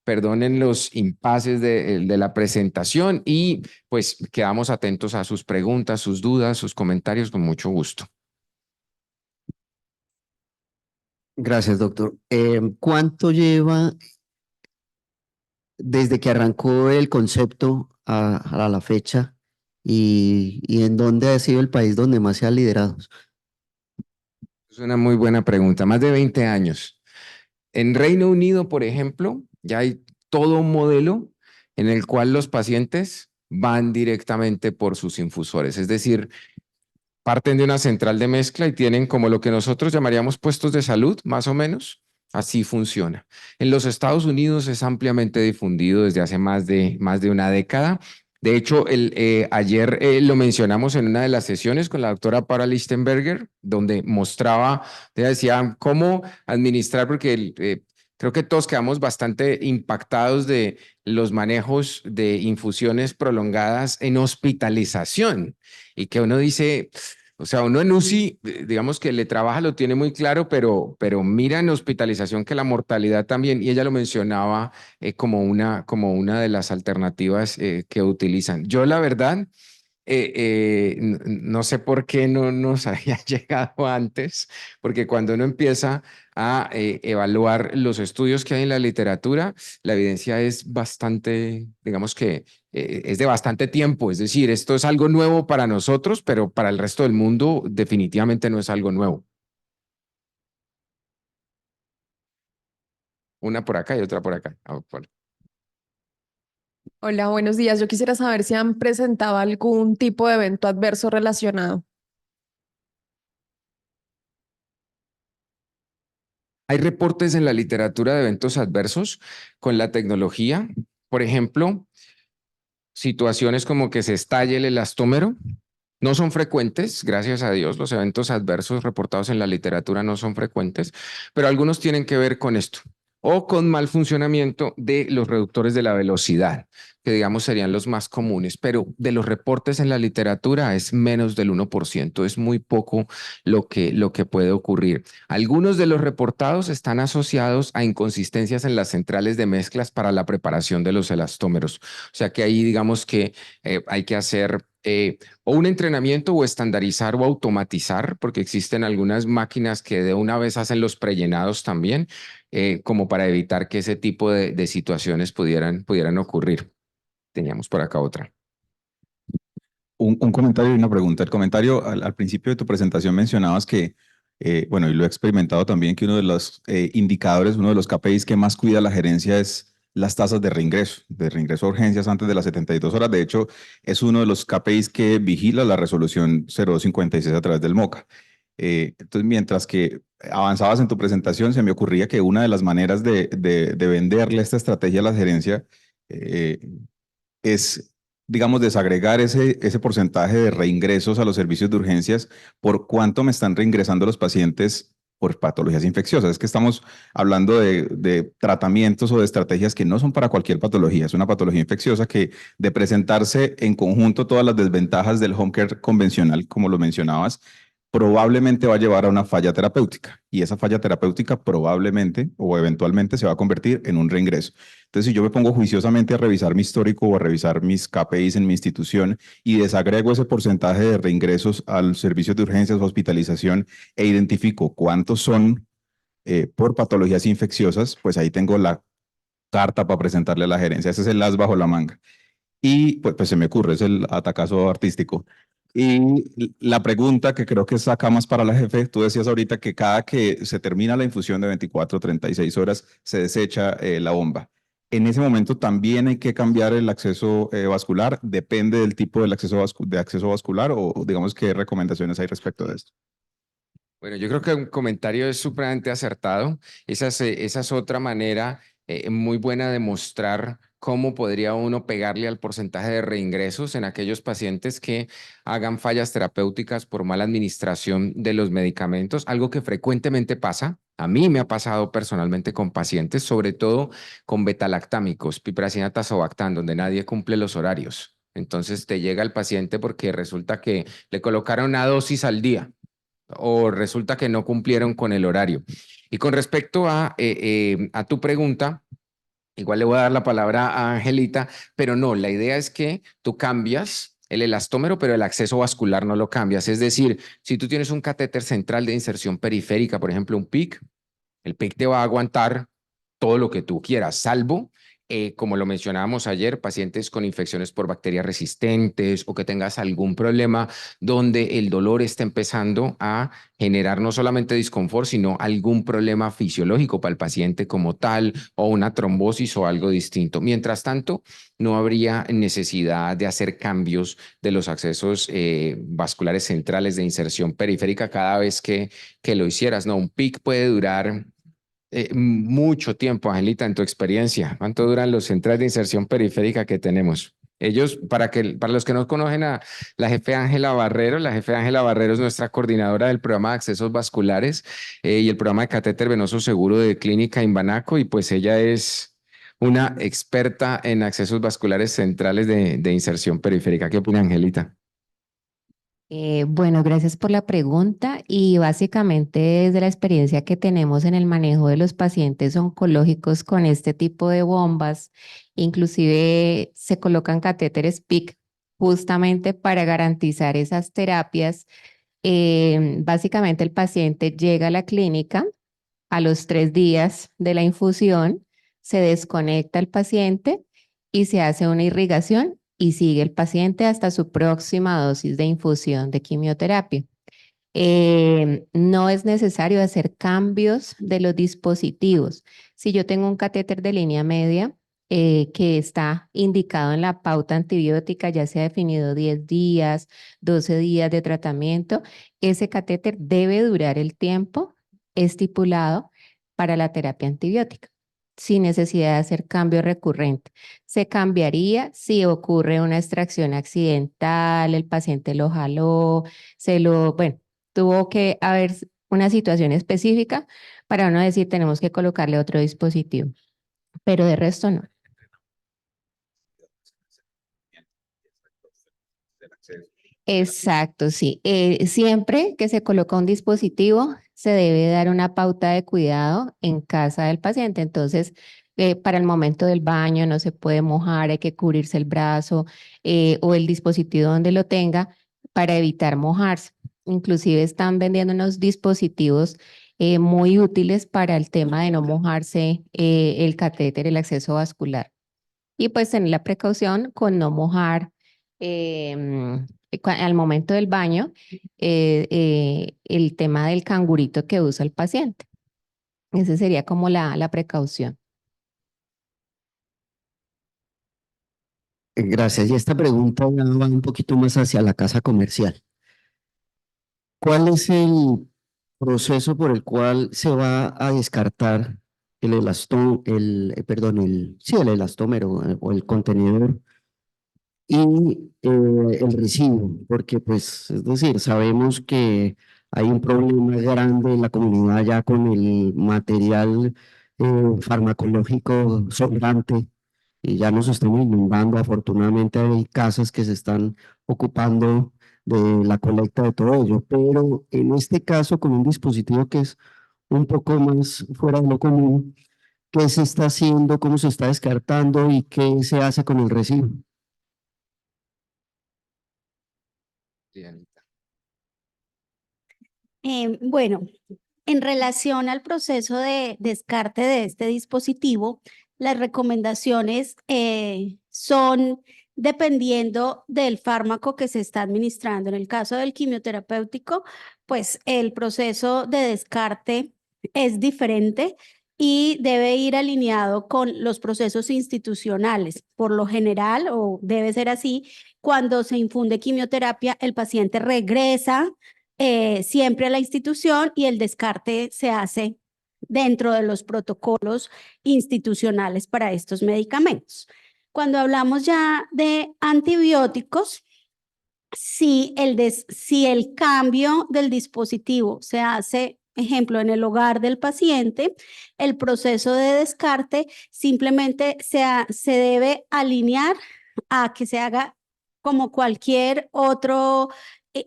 Perdonen los impases de la presentación y pues quedamos atentos a sus preguntas, sus dudas, sus comentarios con mucho gusto. Gracias, doctor. ¿Cuánto lleva desde que arrancó el concepto a la fecha y en dónde ha sido el país donde más se ha liderado? Es una muy buena pregunta. Más de 20 años. En Reino Unido, por ejemplo, ya hay todo un modelo en el cual los pacientes van directamente por sus infusores. Es decir, parten de una central de mezcla y tienen como lo que nosotros llamaríamos puestos de salud, más o menos. Así funciona. En los Estados Unidos es ampliamente difundido desde hace más de una década. De hecho, ayer lo mencionamos en una de las sesiones con la doctora Para Lichtenberger, donde mostraba, ella decía cómo administrar, porque creo que todos quedamos bastante impactados de los manejos de infusiones prolongadas en hospitalización y que uno dice, O sea, uno en UCI, digamos que le trabaja, lo tiene muy claro, pero mira en hospitalización que la mortalidad también, y ella lo mencionaba como una de las alternativas que utilizan. Yo la verdad, no sé por qué no nos había llegado antes, porque cuando uno empieza a evaluar los estudios que hay en la literatura, la evidencia es bastante, digamos que es de bastante tiempo, es decir, esto es algo nuevo para nosotros, pero para el resto del mundo definitivamente no es algo nuevo. Una por acá y otra por acá. Hola, buenos días. Yo quisiera saber si han presentado algún tipo de evento adverso relacionado. Hay reportes en la literatura de eventos adversos con la tecnología. Por ejemplo, situaciones como que se estalle el elastómero. No son frecuentes, gracias a Dios, los eventos adversos reportados en la literatura no son frecuentes, pero algunos tienen que ver con esto o con mal funcionamiento de los reductores de la velocidad, que digamos serían los más comunes, pero de los reportes en la literatura es menos del 1%, es muy poco lo que puede ocurrir. Algunos de los reportados están asociados a inconsistencias en las centrales de mezclas para la preparación de los elastómeros, o sea que ahí digamos que hay que hacer o un entrenamiento o estandarizar o automatizar, porque existen algunas máquinas que de una vez hacen los prellenados también, como para evitar que ese tipo de situaciones pudieran ocurrir. Teníamos por acá otra. Un comentario y una pregunta. El comentario al principio de tu presentación mencionabas que, bueno, y lo he experimentado también, que uno de los indicadores, uno de los KPIs que más cuida la gerencia es las tasas de reingreso a urgencias antes de las 72 horas. De hecho, es uno de los KPIs que vigila la resolución 0256 a través del MOCA. Entonces, mientras que avanzabas en tu presentación, se me ocurría que una de las maneras de venderle esta estrategia a la gerencia eh, es, digamos, desagregar ese porcentaje de reingresos a los servicios de urgencias por cuánto me están reingresando los pacientes por patologías infecciosas. Es que estamos hablando de tratamientos o de estrategias que no son para cualquier patología. Es una patología infecciosa que de presentarse en conjunto todas las desventajas del home care convencional, como lo mencionabas, probablemente va a llevar a una falla terapéutica y esa falla terapéutica probablemente o eventualmente se va a convertir en un reingreso. Entonces, si yo me pongo juiciosamente a revisar mi histórico o a revisar mis KPIs en mi institución y desagrego ese porcentaje de reingresos al servicio de urgencias o hospitalización e identifico cuántos son por patologías infecciosas, pues ahí tengo la carta para presentarle a la gerencia. Ese es el as bajo la manga. Y pues se me ocurre, es el atacazo artístico. Y la pregunta que creo que saca más para la jefe, tú decías ahorita que cada que se termina la infusión de 24 o 36 horas, se desecha la bomba. En ese momento también hay que cambiar el acceso vascular, depende del tipo del acceso vascular o digamos qué recomendaciones hay respecto de esto. Bueno, yo creo que un comentario es supremamente acertado. Esa es otra manera muy buena de mostrar cómo podría uno pegarle al porcentaje de reingresos en aquellos pacientes que hagan fallas terapéuticas por mala administración de los medicamentos, algo que frecuentemente pasa. A mí me ha pasado personalmente con pacientes, sobre todo con betalactámicos, piperacina tazobactam, donde nadie cumple los horarios. Entonces te llega el paciente porque resulta que le colocaron una dosis al día o resulta que no cumplieron con el horario. Y con respecto a tu pregunta, igual le voy a dar la palabra a Angelita, pero no, la idea es que tú cambias el elastómero, pero el acceso vascular no lo cambias. Es decir, si tú tienes un catéter central de inserción periférica, por ejemplo, un PIC, el PIC te va a aguantar todo lo que tú quieras, salvo, como lo mencionábamos ayer, pacientes con infecciones por bacterias resistentes o que tengas algún problema donde el dolor está empezando a generar no solamente disconfort, sino algún problema fisiológico para el paciente como tal o una trombosis o algo distinto. Mientras tanto, no habría necesidad de hacer cambios de los accesos vasculares centrales de inserción periférica cada vez que lo hicieras. No, un PIC puede durar mucho tiempo, Angelita, en tu experiencia. ¿Cuánto duran los centros de inserción periférica que tenemos? Ellos, para los que no conocen a la jefe Ángela Barrero, la jefe Ángela Barrero es nuestra coordinadora del programa de accesos vasculares y el programa de catéter venoso seguro de Clínica Imbanaco, y pues ella es una experta en accesos vasculares centrales de inserción periférica. ¿Qué opina, Angelita? Bueno, gracias por la pregunta y básicamente desde la experiencia que tenemos en el manejo de los pacientes oncológicos con este tipo de bombas, inclusive se colocan catéteres PIC justamente para garantizar esas terapias. Básicamente el paciente llega a la clínica a los 3 días de la infusión, se desconecta el paciente y se hace una irrigación y sigue el paciente hasta su próxima dosis de infusión de quimioterapia. No es necesario hacer cambios de los dispositivos. Si yo tengo un catéter de línea media que está indicado en la pauta antibiótica, ya se ha definido 10 días, 12 días de tratamiento, ese catéter debe durar el tiempo estipulado para la terapia antibiótica, sin necesidad de hacer cambio recurrente. Se cambiaría si ocurre una extracción accidental, el paciente lo jaló, bueno, tuvo que haber una situación específica para uno decir tenemos que colocarle otro dispositivo, pero de resto no. Exacto, sí. Siempre que se coloca un dispositivo, se debe dar una pauta de cuidado en casa del paciente. Entonces, para el momento del baño no se puede mojar, hay que cubrirse el brazo o el dispositivo donde lo tenga para evitar mojarse. Inclusive están vendiendo unos dispositivos muy útiles para el tema de no mojarse el catéter, el acceso vascular. Y pues tener la precaución con no mojar al momento del baño el tema del cangurito que usa el paciente. Esa sería como la precaución. Gracias. Y esta pregunta ya va un poquito más hacia la casa comercial. ¿Cuál es el proceso por el cual se va a descartar el el elastómero o el contenedor y el residuo? Porque pues, es decir, sabemos que hay un problema grande en la comunidad ya con el material farmacológico sobrante y ya nos estamos inundando. Afortunadamente hay casas que se están ocupando de la colecta de todo ello, pero en este caso con un dispositivo que es un poco más fuera de lo común, ¿qué se está haciendo? ¿Cómo se está descartando? ¿Y qué se hace con el residuo? Dianita. Bueno, en relación al proceso de descarte de este dispositivo, las recomendaciones son dependiendo del fármaco que se está administrando. En el caso del quimioterapéutico, pues el proceso de descarte es diferente y debe ir alineado con los procesos institucionales. Por lo general, o debe ser así, cuando se infunde quimioterapia, el paciente regresa siempre a la institución y el descarte se hace dentro de los protocolos institucionales para estos medicamentos. Cuando hablamos ya de antibióticos, si el cambio del dispositivo se hace, ejemplo, en el hogar del paciente, el proceso de descarte simplemente se debe alinear a que se haga como cualquier otro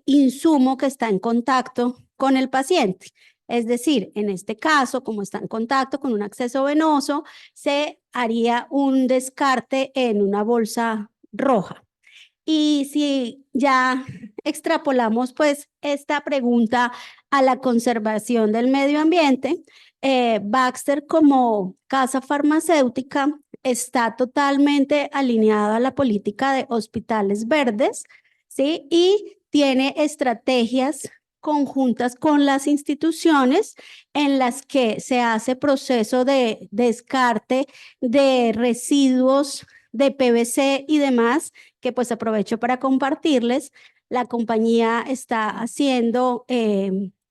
insumo que está en contacto con el paciente. Es decir, en este caso, como está en contacto con un acceso venoso, se haría un descarte en una bolsa roja. Y si ya extrapolamos pues esta pregunta a la conservación del medio ambiente, Baxter como casa farmacéutica está totalmente alineada a la política de hospitales verdes, ¿sí? Y tiene estrategias conjuntas con las instituciones en las que se hace proceso de descarte de residuos de PVC y demás, que pues aprovecho para compartirles. La compañía está haciendo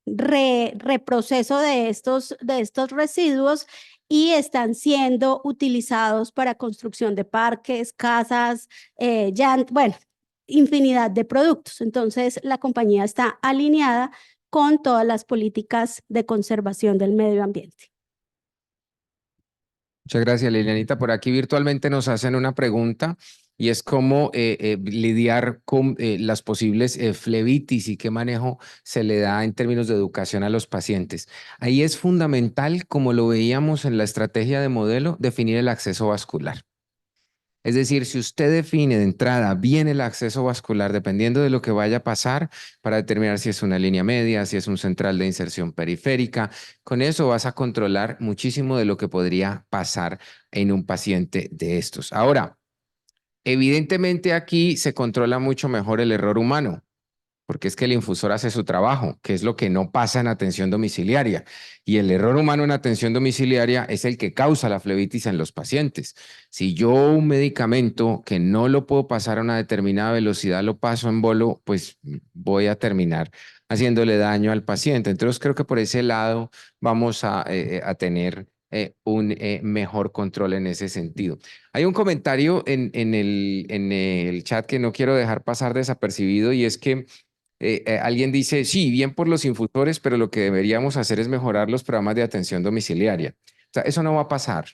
reproceso de estos residuos y están siendo utilizados para construcción de parques, casas, bueno, infinidad de productos. Entonces, la compañía está alineada con todas las políticas de conservación del medio ambiente. Muchas gracias, Lilianita. Por aquí virtualmente nos hacen una pregunta y es cómo lidiar con las posibles flebitis y qué manejo se le da en términos de educación a los pacientes. Ahí es fundamental, como lo veíamos en la estrategia de modelo, definir el acceso vascular. Es decir, si usted define de entrada bien el acceso vascular, dependiendo de lo que vaya a pasar, para determinar si es una línea media, si es un central de inserción periférica, con eso vas a controlar muchísimo de lo que podría pasar en un paciente de estos. Ahora, evidentemente aquí se controla mucho mejor el error humano, porque es que el infusor hace su trabajo, que es lo que no pasa en atención domiciliaria. Y el error humano en atención domiciliaria es el que causa la flebitis en los pacientes. Si yo un medicamento que no lo puedo pasar a una determinada velocidad lo paso en bolo, pues voy a terminar haciéndole daño al paciente. Entonces creo que por ese lado vamos a tener un mejor control en ese sentido. Hay un comentario en el chat que no quiero dejar pasar desapercibido y es que alguien dice, sí, bien por los infusores, pero lo que deberíamos hacer es mejorar los programas de atención domiciliaria. O sea, eso no va a pasar.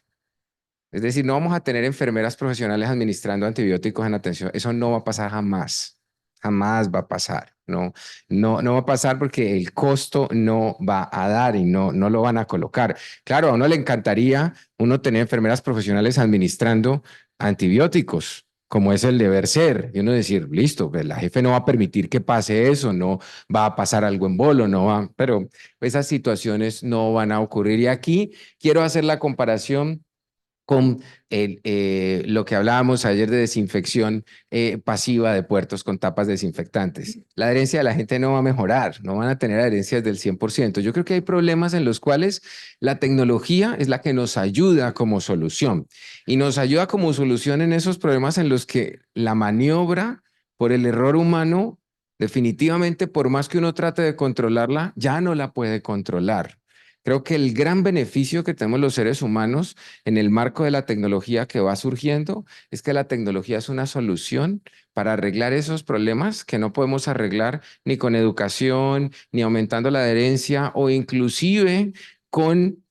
Es decir, no vamos a tener enfermeras profesionales administrando antibióticos en atención. Eso no va a pasar jamás. Jamás va a pasar. No va a pasar porque el costo no va a dar y no lo van a colocar. Claro, a uno le encantaría uno tener enfermeras profesionales administrando antibióticos, como es el deber ser. Y uno decir, listo, pues la jefe no va a permitir que pase eso, no va a pasar algo en bolo, no va, pero esas situaciones no van a ocurrir. Y aquí quiero hacer la comparación con lo que hablábamos ayer de desinfección pasiva de puertos con tapas desinfectantes. La adherencia de la gente no va a mejorar, no van a tener adherencias del 100%. Yo creo que hay problemas en los cuales la tecnología es la que nos ayuda como solución y nos ayuda como solución en esos problemas en los que la maniobra por el error humano, definitivamente por más que uno trate de controlarla, ya no la puede controlar. Creo que el gran beneficio que tenemos los seres humanos en el marco de la tecnología que va surgiendo es que la tecnología es una solución para arreglar esos problemas que no podemos arreglar ni con educación, ni aumentando la adherencia o inclusive con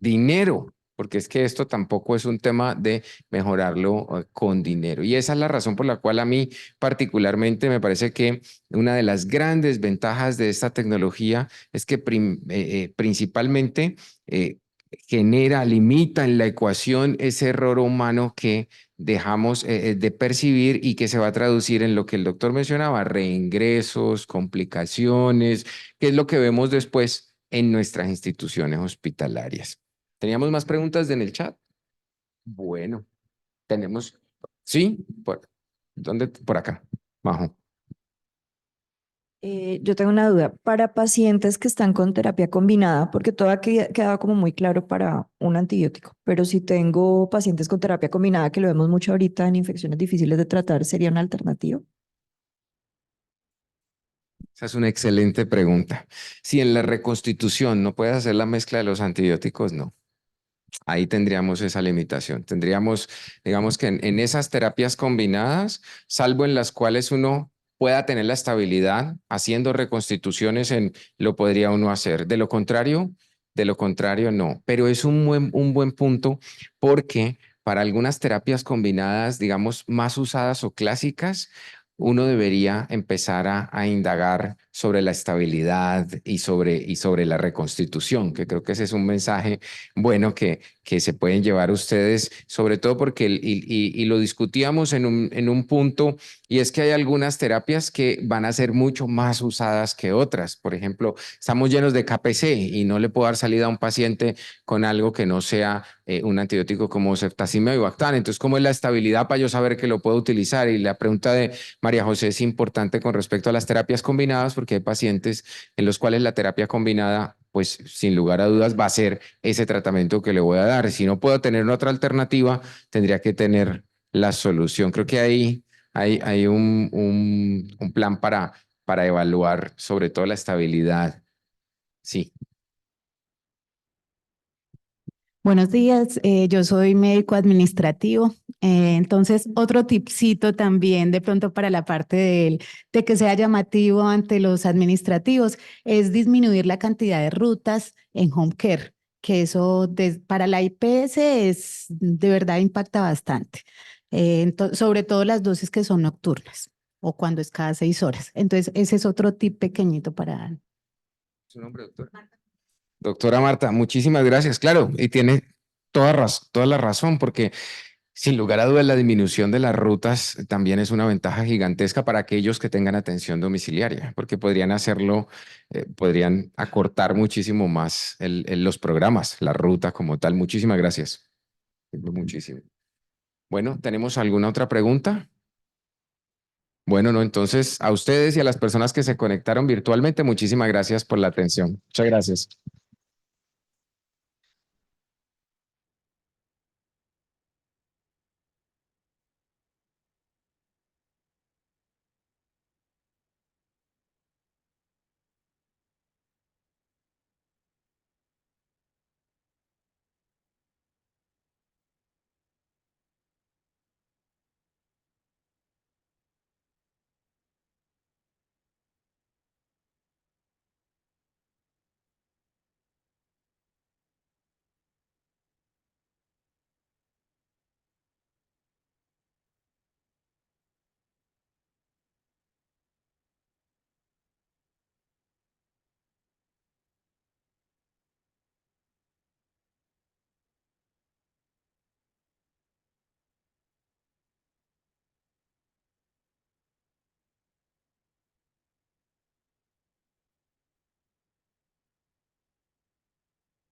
dinero, porque es que esto tampoco es un tema de mejorarlo con dinero. Y esa es la razón por la cual a mí particularmente me parece que una de las grandes ventajas de esta tecnología es que principalmente limita en la ecuación ese error humano que dejamos de percibir y que se va a traducir en lo que el doctor mencionaba, reingresos, complicaciones, que es lo que vemos después en nuestras instituciones hospitalarias. ¿Teníamos más preguntas en el chat? Bueno, tenemos, sí, ¿dónde? Por acá, Majo. Yo tengo una duda. Para pacientes que están con terapia combinada, porque todo ha quedado como muy claro para un antibiótico, pero si tengo pacientes con terapia combinada, que lo vemos mucho ahorita en infecciones difíciles de tratar, ¿sería una alternativa? Esa es una excelente pregunta. Si en la reconstitución no puedes hacer la mezcla de los antibióticos, no. Ahí tendríamos esa limitación. Tendríamos, digamos que en esas terapias combinadas, salvo en las cuales uno pueda tener la estabilidad, haciendo reconstituciones lo podría uno hacer. De lo contrario, no. Pero es un buen punto porque para algunas terapias combinadas, digamos, más usadas o clásicas, uno debería empezar a indagar sobre la estabilidad y sobre la reconstitución, que creo que ese es un mensaje bueno que se pueden llevar ustedes, sobre todo porque, y lo discutíamos en un punto, y es que hay algunas terapias que van a ser mucho más usadas que otras. Por ejemplo, estamos llenos de KPC y no le puedo dar salida a un paciente con algo que no sea un antibiótico como ceftazimia o Bactán. Entonces, ¿cómo es la estabilidad para yo saber que lo puedo utilizar? Y la pregunta de María José es importante con respecto a las terapias combinadas, porque hay pacientes en los cuales la terapia combinada, pues sin lugar a dudas, va a ser ese tratamiento que le voy a dar. Si no puedo tener otra alternativa, tendría que tener la solución. Creo que hay un plan para evaluar sobre todo la estabilidad. Sí. Buenos días, yo soy médico administrativo. Entonces, otro tipcito también de pronto para la parte de que sea llamativo ante los administrativos es disminuir la cantidad de rutas en home care, que eso para la IPS de verdad impacta bastante. sobre todo las dosis que son nocturnas o cuando es cada 6 horas. Entonces, ese es otro tip pequeñito para dar. ¿Su nombre, doctora? Doctora Marta, muchísimas gracias. Claro, y tiene toda la razón, porque sin lugar a dudas la disminución de las rutas también es una ventaja gigantesca para aquellos que tengan atención domiciliaria, porque podrían hacerlo, podrían acortar muchísimo más los programas, la ruta como tal. Muchísimas gracias. Muchísimo. Bueno, ¿tenemos alguna otra pregunta? Bueno, no, entonces a ustedes y a las personas que se conectaron virtualmente, muchísimas gracias por la atención. Muchas gracias.